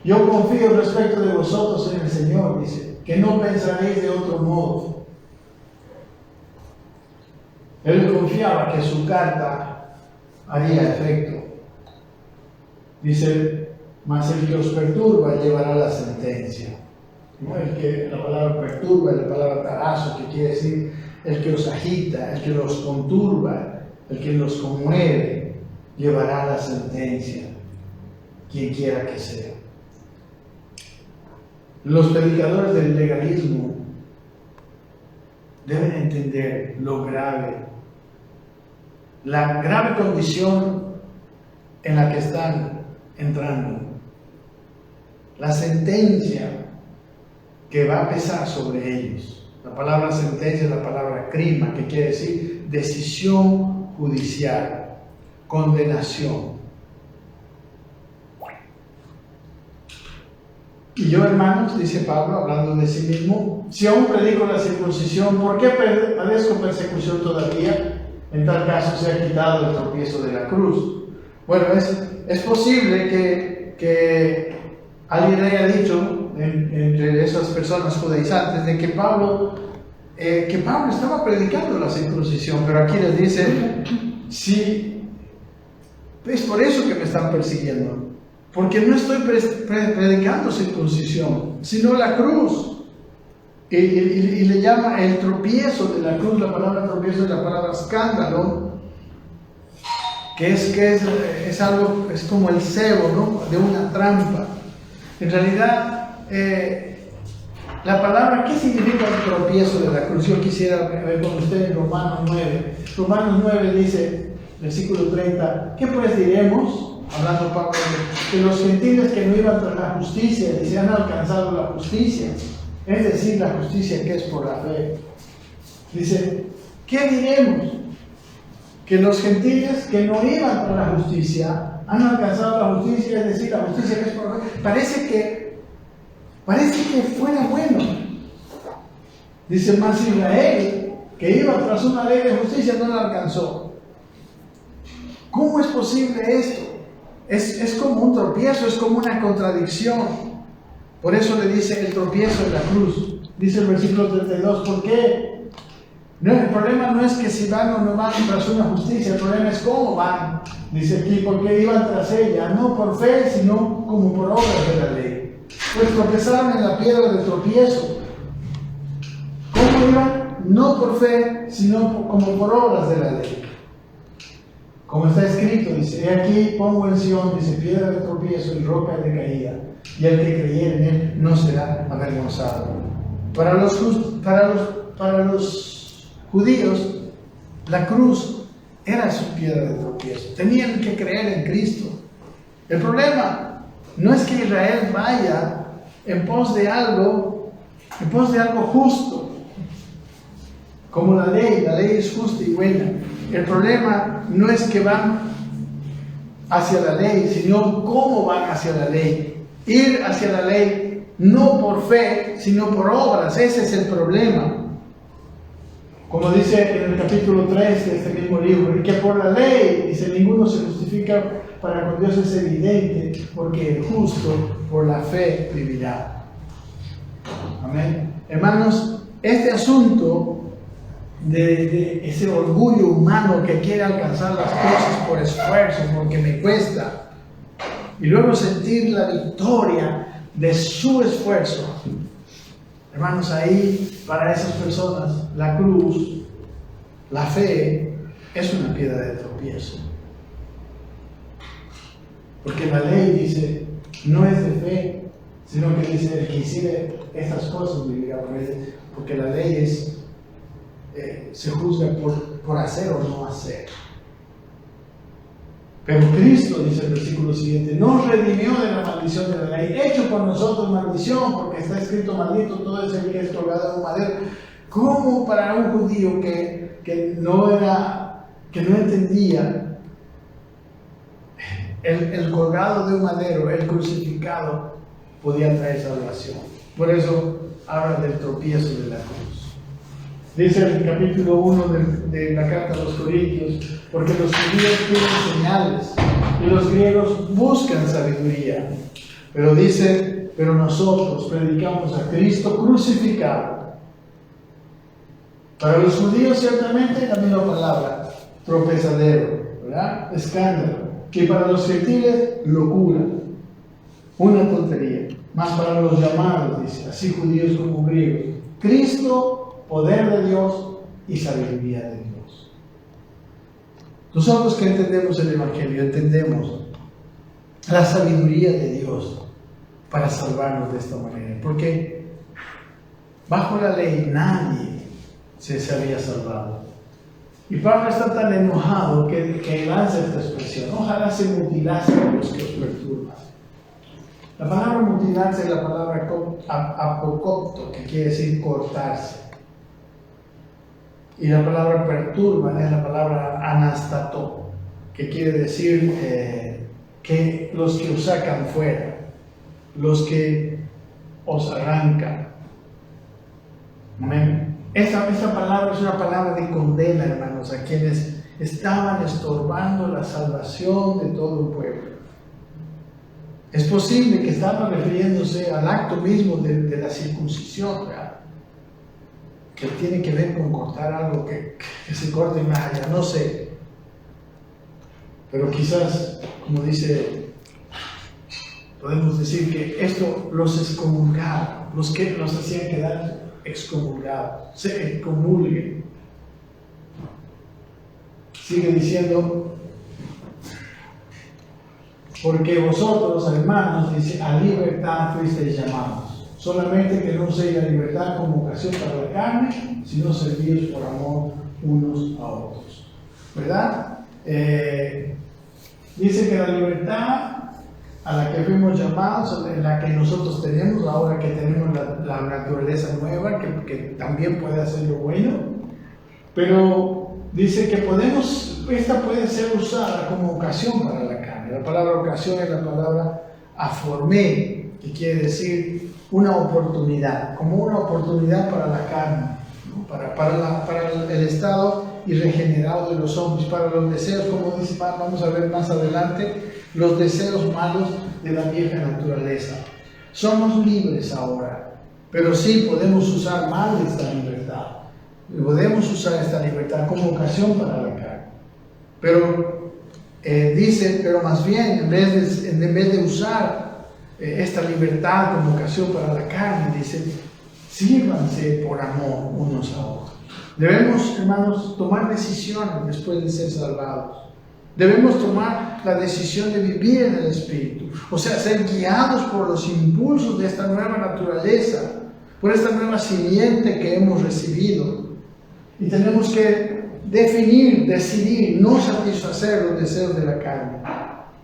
yo confío respecto de vosotros en el Señor, dice, que no pensaréis de otro modo. Él confiaba que su carta haría efecto. Dice: mas el que os perturba llevará la sentencia. ¿No? La palabra perturba es la palabra tarazo, que quiere decir el que os agita, el que los conturba, el que los conmueve, llevará la sentencia, quien quiera que sea. Los predicadores del legalismo deben entender la grave condición en la que están entrando, la sentencia que va a pesar sobre ellos. La palabra sentencia es la palabra crima, que quiere decir decisión judicial, condenación. Y yo, hermanos, dice Pablo, hablando de sí mismo, si aún predico la circuncisión, ¿por qué padezco persecución todavía? En tal caso se ha quitado el tropiezo de la cruz. Bueno, es posible que alguien haya dicho entre esas personas judaizantes de que Pablo estaba predicando la circuncisión, pero aquí les dice: sí, es por eso que me están persiguiendo, porque no estoy predicando circuncisión, sino la cruz. Y le llama el tropiezo de la cruz. La palabra tropiezo es la palabra escándalo, que es algo, es como el cebo, ¿no?, de una trampa. En realidad, la palabra, ¿qué significa el tropiezo de la cruz? Yo quisiera ver con ustedes Romanos 9. Romanos 9 dice, versículo 30, ¿qué pues diremos? Hablando Pablo, que los gentiles que no iban tras la justicia, dice, han alcanzado la justicia, es decir, la justicia que es por la fe. Dice, ¿qué diremos? Que los gentiles que no iban tras la justicia han alcanzado la justicia, es decir, la justicia que es por la fe. Parece que fuera bueno. Dice, más Israel, que iba tras una ley de justicia, no la alcanzó. ¿Cómo es posible esto? Es como un tropiezo, es como una contradicción. Por eso le dice el tropiezo de la cruz. Dice el versículo 32, ¿por qué? No, el problema no es que si van o no van tras una justicia, el problema es cómo van. Dice aquí, porque iban tras ella, no por fe, sino como por obras de la ley. Pues tropezaron en la piedra de tropiezo. ¿Cómo iban? No por fe, sino como por obras de la ley. Como está escrito, dice, he aquí pongo en Sion, dice, piedra de tropiezo y roca de caída, y el que creyere en él no será avergonzado. Para los judíos, la cruz era su piedra de tropiezo. Tenían que creer en Cristo. El problema no es que Israel vaya en pos de algo justo, como la ley es justa y buena. El problema no es que van hacia la ley, sino cómo van hacia la ley. Ir hacia la ley no por fe, sino por obras. Ese es el problema. Como dice en el capítulo 3 de este mismo libro, y que por la ley, dice, ninguno se justifica para con Dios, es evidente, porque el justo por la fe vivirá. Amén. Hermanos, este asunto de ese orgullo humano que quiere alcanzar las cosas por esfuerzo, porque me cuesta, y luego sentir la victoria de su esfuerzo. Hermanos, ahí para esas personas la cruz, la fe, es una piedra de tropiezo. Porque la ley dice, no es de fe, sino que dice, el que hiciere estas cosas vivirá por ellas, porque la ley es, se juzga por hacer o no hacer. Pero Cristo, dice el versículo siguiente, nos redimió de la maldición de la ley, hecho por nosotros maldición, porque está escrito, maldito todo ese que es colgado en madera. ¿Cómo para un judío que no entendía el colgado de un madero, el crucificado, podía traer salvación? Por eso habla del tropiezo de la cruz. Dice el capítulo 1 de la carta a los Corintios, porque los judíos piden señales y los griegos buscan sabiduría. Pero dice, pero nosotros predicamos a Cristo crucificado. Para los judíos ciertamente la misma palabra, tropezadero, ¿verdad? Escándalo. Y para los gentiles, locura, una tontería. Más para los llamados, dice, así judíos como griegos, Cristo, poder de Dios y sabiduría de Dios. Nosotros que entendemos el Evangelio, entendemos la sabiduría de Dios para salvarnos de esta manera. Porque bajo la ley nadie se había salvado. Y Pablo está tan enojado que lanza esta expresión. Ojalá se mutilasen los que os perturban. La palabra mutilarse es la palabra apocopto, que quiere decir cortarse. Y la palabra perturban es la palabra anastato, que quiere decir que los que os sacan fuera, los que os arrancan. Amén. Esta palabra es una palabra de condena, hermanos, a quienes estaban estorbando la salvación de todo un pueblo. Es posible que estaban refiriéndose al acto mismo de la circuncisión, ¿verdad? Que tiene que ver con cortar algo que se corte más allá, no sé. Pero quizás, como dice, podemos decir que esto los excomulgaba, los hacían quedar excomulgados, se excomulguen. Sigue diciendo, porque vosotros, hermanos, dice, a libertad fuisteis llamados, solamente que no uséis la libertad como ocasión para la carne, sino servíos por amor unos a otros. ¿Verdad? Dice que la libertad a la que fuimos llamados, en la que nosotros tenemos, ahora que tenemos la naturaleza nueva, que también puede hacer lo bueno, pero dice que esta puede ser usada como ocasión para la carne. La palabra ocasión es la palabra aformé, que quiere decir una oportunidad, como una oportunidad para la carne, ¿no? para el estado irregenerado de los hombres, para los deseos, como dice, vamos a ver más adelante, los deseos malos de la vieja naturaleza. Somos libres ahora, pero sí podemos usar mal esta libertad. Podemos usar esta libertad como ocasión para la carne. Pero dice, pero más bien, en vez de usar esta libertad como ocasión para la carne, dice, sírvanse por amor unos a otros. Debemos, hermanos, tomar decisiones después de ser salvados. Debemos tomar la decisión de vivir en el Espíritu, o sea, ser guiados por los impulsos de esta nueva naturaleza, por esta nueva simiente que hemos recibido. Y tenemos que decidir no satisfacer los deseos de la carne,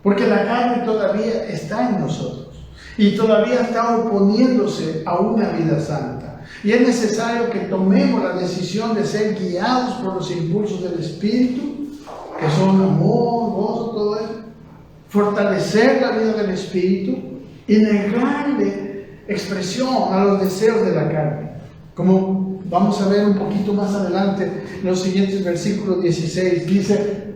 porque la carne todavía está en nosotros y todavía está oponiéndose a una vida santa. Y es necesario que tomemos la decisión de ser guiados por los impulsos del Espíritu, que son amor, gozo, todo eso, fortalecer la vida del Espíritu y negarle expresión a los deseos de la carne. Como vamos a ver un poquito más adelante, en los siguientes versículos 16, dice: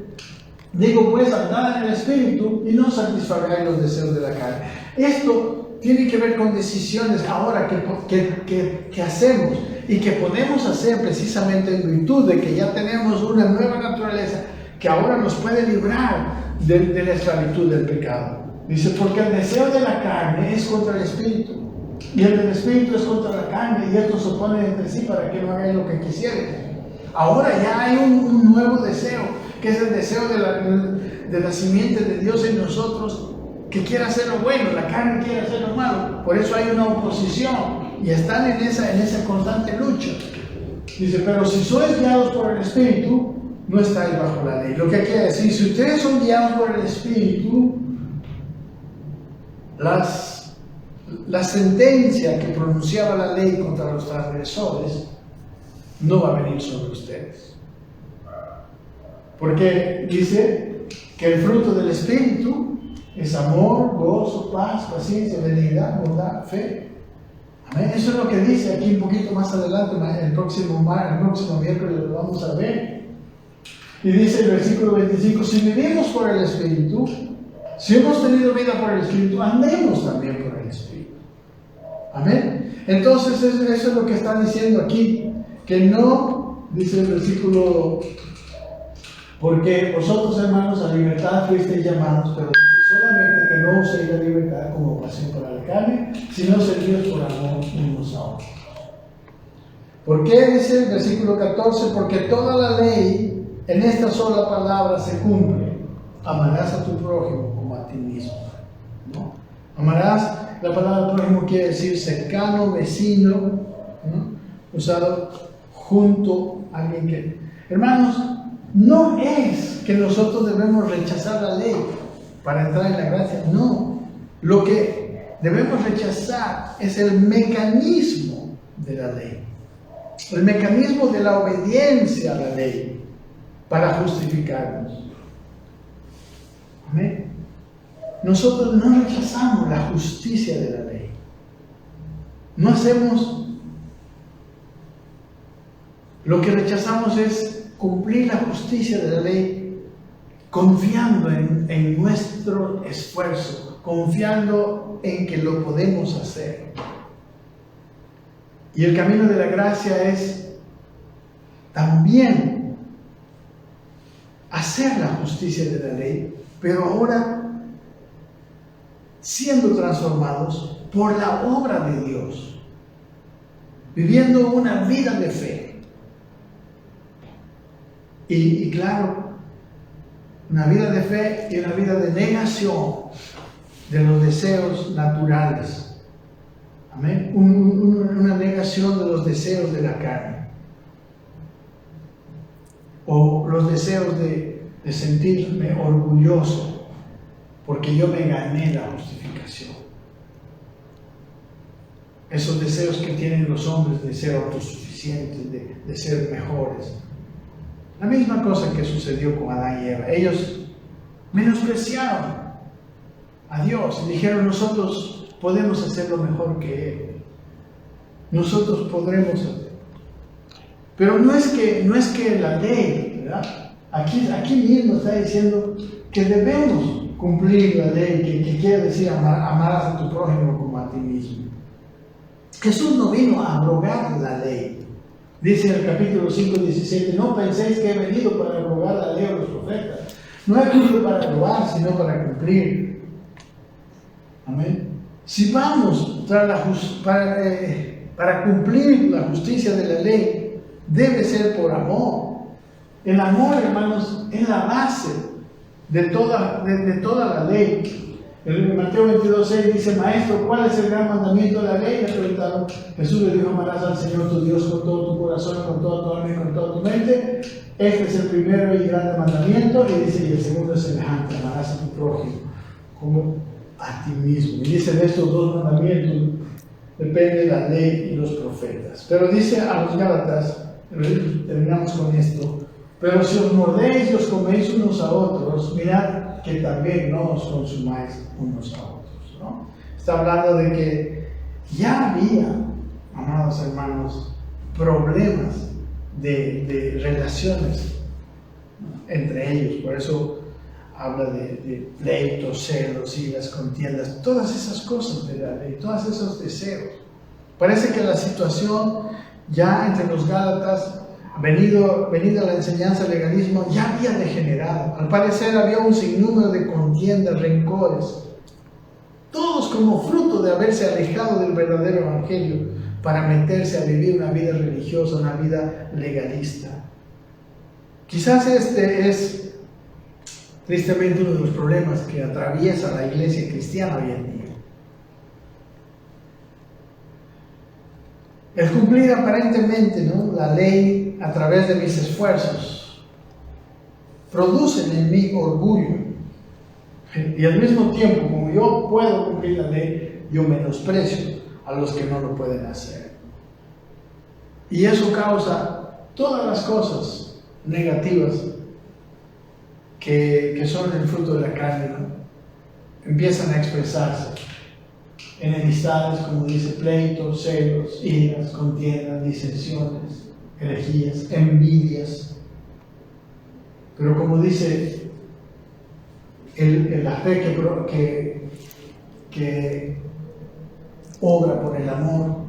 digo pues, andad en el Espíritu y no satisfagáis los deseos de la carne. Esto tiene que ver con decisiones ahora que hacemos y que podemos hacer precisamente en virtud de que ya tenemos una nueva naturaleza que ahora nos puede librar de la esclavitud del pecado. Dice: porque el deseo de la carne es contra el Espíritu, y el del Espíritu es contra la carne, y estos se oponen entre sí para que no hagáis lo que quisieren. Ahora ya hay un nuevo deseo, que es el deseo de la simiente de Dios en nosotros, que quiere hacer lo bueno, la carne quiere hacer lo malo. Por eso hay una oposición, y están en esa constante lucha. Dice: pero si sois guiados por el Espíritu, no estáis bajo la ley. Lo que quiere decir, si ustedes son guiados por el Espíritu, la sentencia que pronunciaba la ley contra los transgresores no va a venir sobre ustedes. Porque dice que el fruto del Espíritu es amor, gozo, paz, paciencia, benignidad, bondad, fe. Amén. Eso es lo que dice aquí un poquito más adelante, el próximo miércoles lo vamos a ver. Y dice el versículo 25: si vivimos por el Espíritu, si hemos tenido vida por el Espíritu, andemos también por el Espíritu. Amén. Entonces eso es lo que está diciendo aquí, que no, dice el versículo: porque vosotros, hermanos, a libertad fuisteis llamados, pero dice solamente que no uséis la libertad como pasión para la carne, sino servidos por amor unos a otros. ¿Por qué dice el versículo 14? Porque toda la ley en esta sola palabra se cumple: amarás a tu prójimo como a ti mismo. ¿No? Amarás, la palabra prójimo quiere decir cercano, vecino, ¿no? Usado junto a alguien que... Hermanos, no es que nosotros debemos rechazar la ley para entrar en la gracia, no. Lo que debemos rechazar es el mecanismo de la ley, el mecanismo de la obediencia a la ley para justificarnos. Amén. Nosotros no rechazamos la justicia de la ley, no hacemos, lo que rechazamos es cumplir la justicia de la ley confiando en nuestro esfuerzo, confiando en que lo podemos hacer. Y el camino de la gracia es también hacer la justicia de la ley, pero ahora siendo transformados por la obra de Dios, viviendo una vida de fe. Y claro, una vida de fe y una vida de negación de los deseos naturales. Amén. Una negación de los deseos de la carne. O los deseos de sentirme orgulloso porque yo me gané la justificación. Esos deseos que tienen los hombres de ser autosuficientes, de ser mejores. La misma cosa que sucedió con Adán y Eva. Ellos menospreciaron a Dios y dijeron: nosotros podemos hacerlo mejor que Él. Nosotros podremos hacer. Pero no es que la ley, ¿verdad? Aquí mismo está diciendo que debemos cumplir la ley, que quiere decir amarás a tu prójimo como a ti mismo. Jesús no vino a abrogar la ley. Dice en el capítulo 5, 17: no penséis que he venido para abrogar la ley o los profetas. No he venido para abrogar, sino para cumplir. Amén. Si vamos para cumplir la justicia de la ley, debe ser por amor. El amor, hermanos, es la base de toda la ley. En Mateo 22:6 dice: maestro, ¿cuál es el gran mandamiento de la ley? Le preguntaron. Jesús le dijo: amarás al Señor tu Dios con todo tu corazón, con toda tu alma y con toda tu mente. Este es el primero y grande mandamiento. Y dice: y el segundo es semejante: amarás a tu prójimo como a ti mismo. Y dice: de estos dos mandamientos depende la ley y los profetas. Pero dice a los Gálatas, terminamos con esto: pero si os mordéis y os coméis unos a otros, mirad que también no os consumáis unos a otros, ¿no? Está hablando de que ya había, amados hermanos, problemas de relaciones entre ellos. Por eso habla de pleitos, celos, iras, contiendas, todas esas cosas de la ley, todos esos deseos. Parece que la situación ya entre los Gálatas, venido la enseñanza del legalismo, ya había degenerado. Al parecer había un sinnúmero de contiendas, rencores, todos como fruto de haberse alejado del verdadero evangelio para meterse a vivir una vida religiosa, una vida legalista. Quizás este es tristemente uno de los problemas que atraviesa la iglesia cristiana hoy en día. El cumplir aparentemente, ¿no?, la ley a través de mis esfuerzos producen en mí orgullo. Y al mismo tiempo, como yo puedo cumplir la ley, yo menosprecio a los que no lo pueden hacer. Y eso causa todas las cosas negativas que son el fruto de la carne, ¿no? Empiezan a expresarse. Enemistades, como dice, pleitos, celos, iras, contiendas, disensiones, herejías, envidias. Pero como dice, la fe que obra por el amor,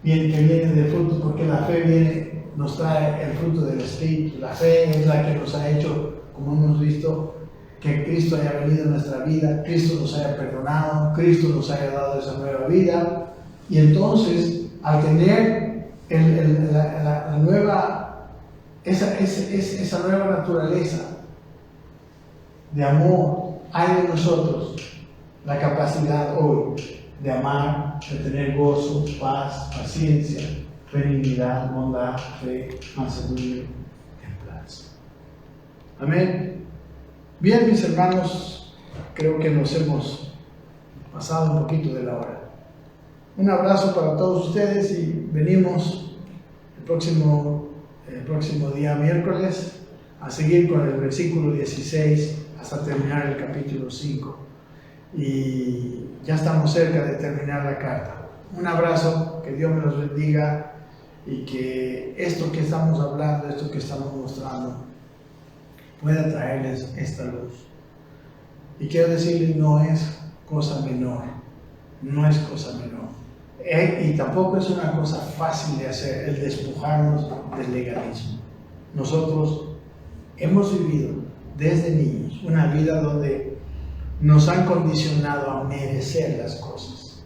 que viene del fruto, porque la fe nos trae el fruto del Espíritu. La fe es la que nos ha hecho, como hemos visto, que Cristo haya venido a nuestra vida, Cristo nos haya perdonado, Cristo nos haya dado esa nueva vida. Y entonces, al tener esa nueva naturaleza de amor, hay de nosotros la capacidad hoy de amar, de tener gozo, paz, paciencia, benignidad, bondad, fe, mansedumbre, templanza. Amén. Bien, mis hermanos, creo que nos hemos pasado un poquito de la hora. Un abrazo para todos ustedes y venimos el próximo día miércoles a seguir con el versículo 16 hasta terminar el capítulo 5. Y ya estamos cerca de terminar la carta. Un abrazo, que Dios me los bendiga y que esto que estamos hablando, esto que estamos mostrando, pueda traerles esta luz. Y quiero decirles, no es cosa menor, no es cosa menor. Y tampoco es una cosa fácil de hacer, el despojarnos del legalismo. Nosotros hemos vivido desde niños una vida donde nos han condicionado a merecer las cosas.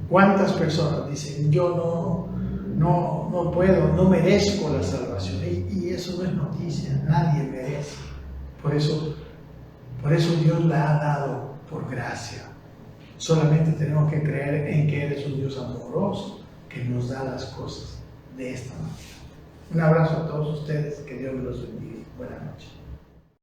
¿Cuántas personas dicen, yo no puedo, no merezco la salvación? Y eso no es noticia, nadie merece. Por eso Dios la ha dado por gracia. Solamente tenemos que creer en que Él es un Dios amoroso, que nos da las cosas de esta manera. Un abrazo a todos ustedes, que Dios me los bendiga. Buenas noches.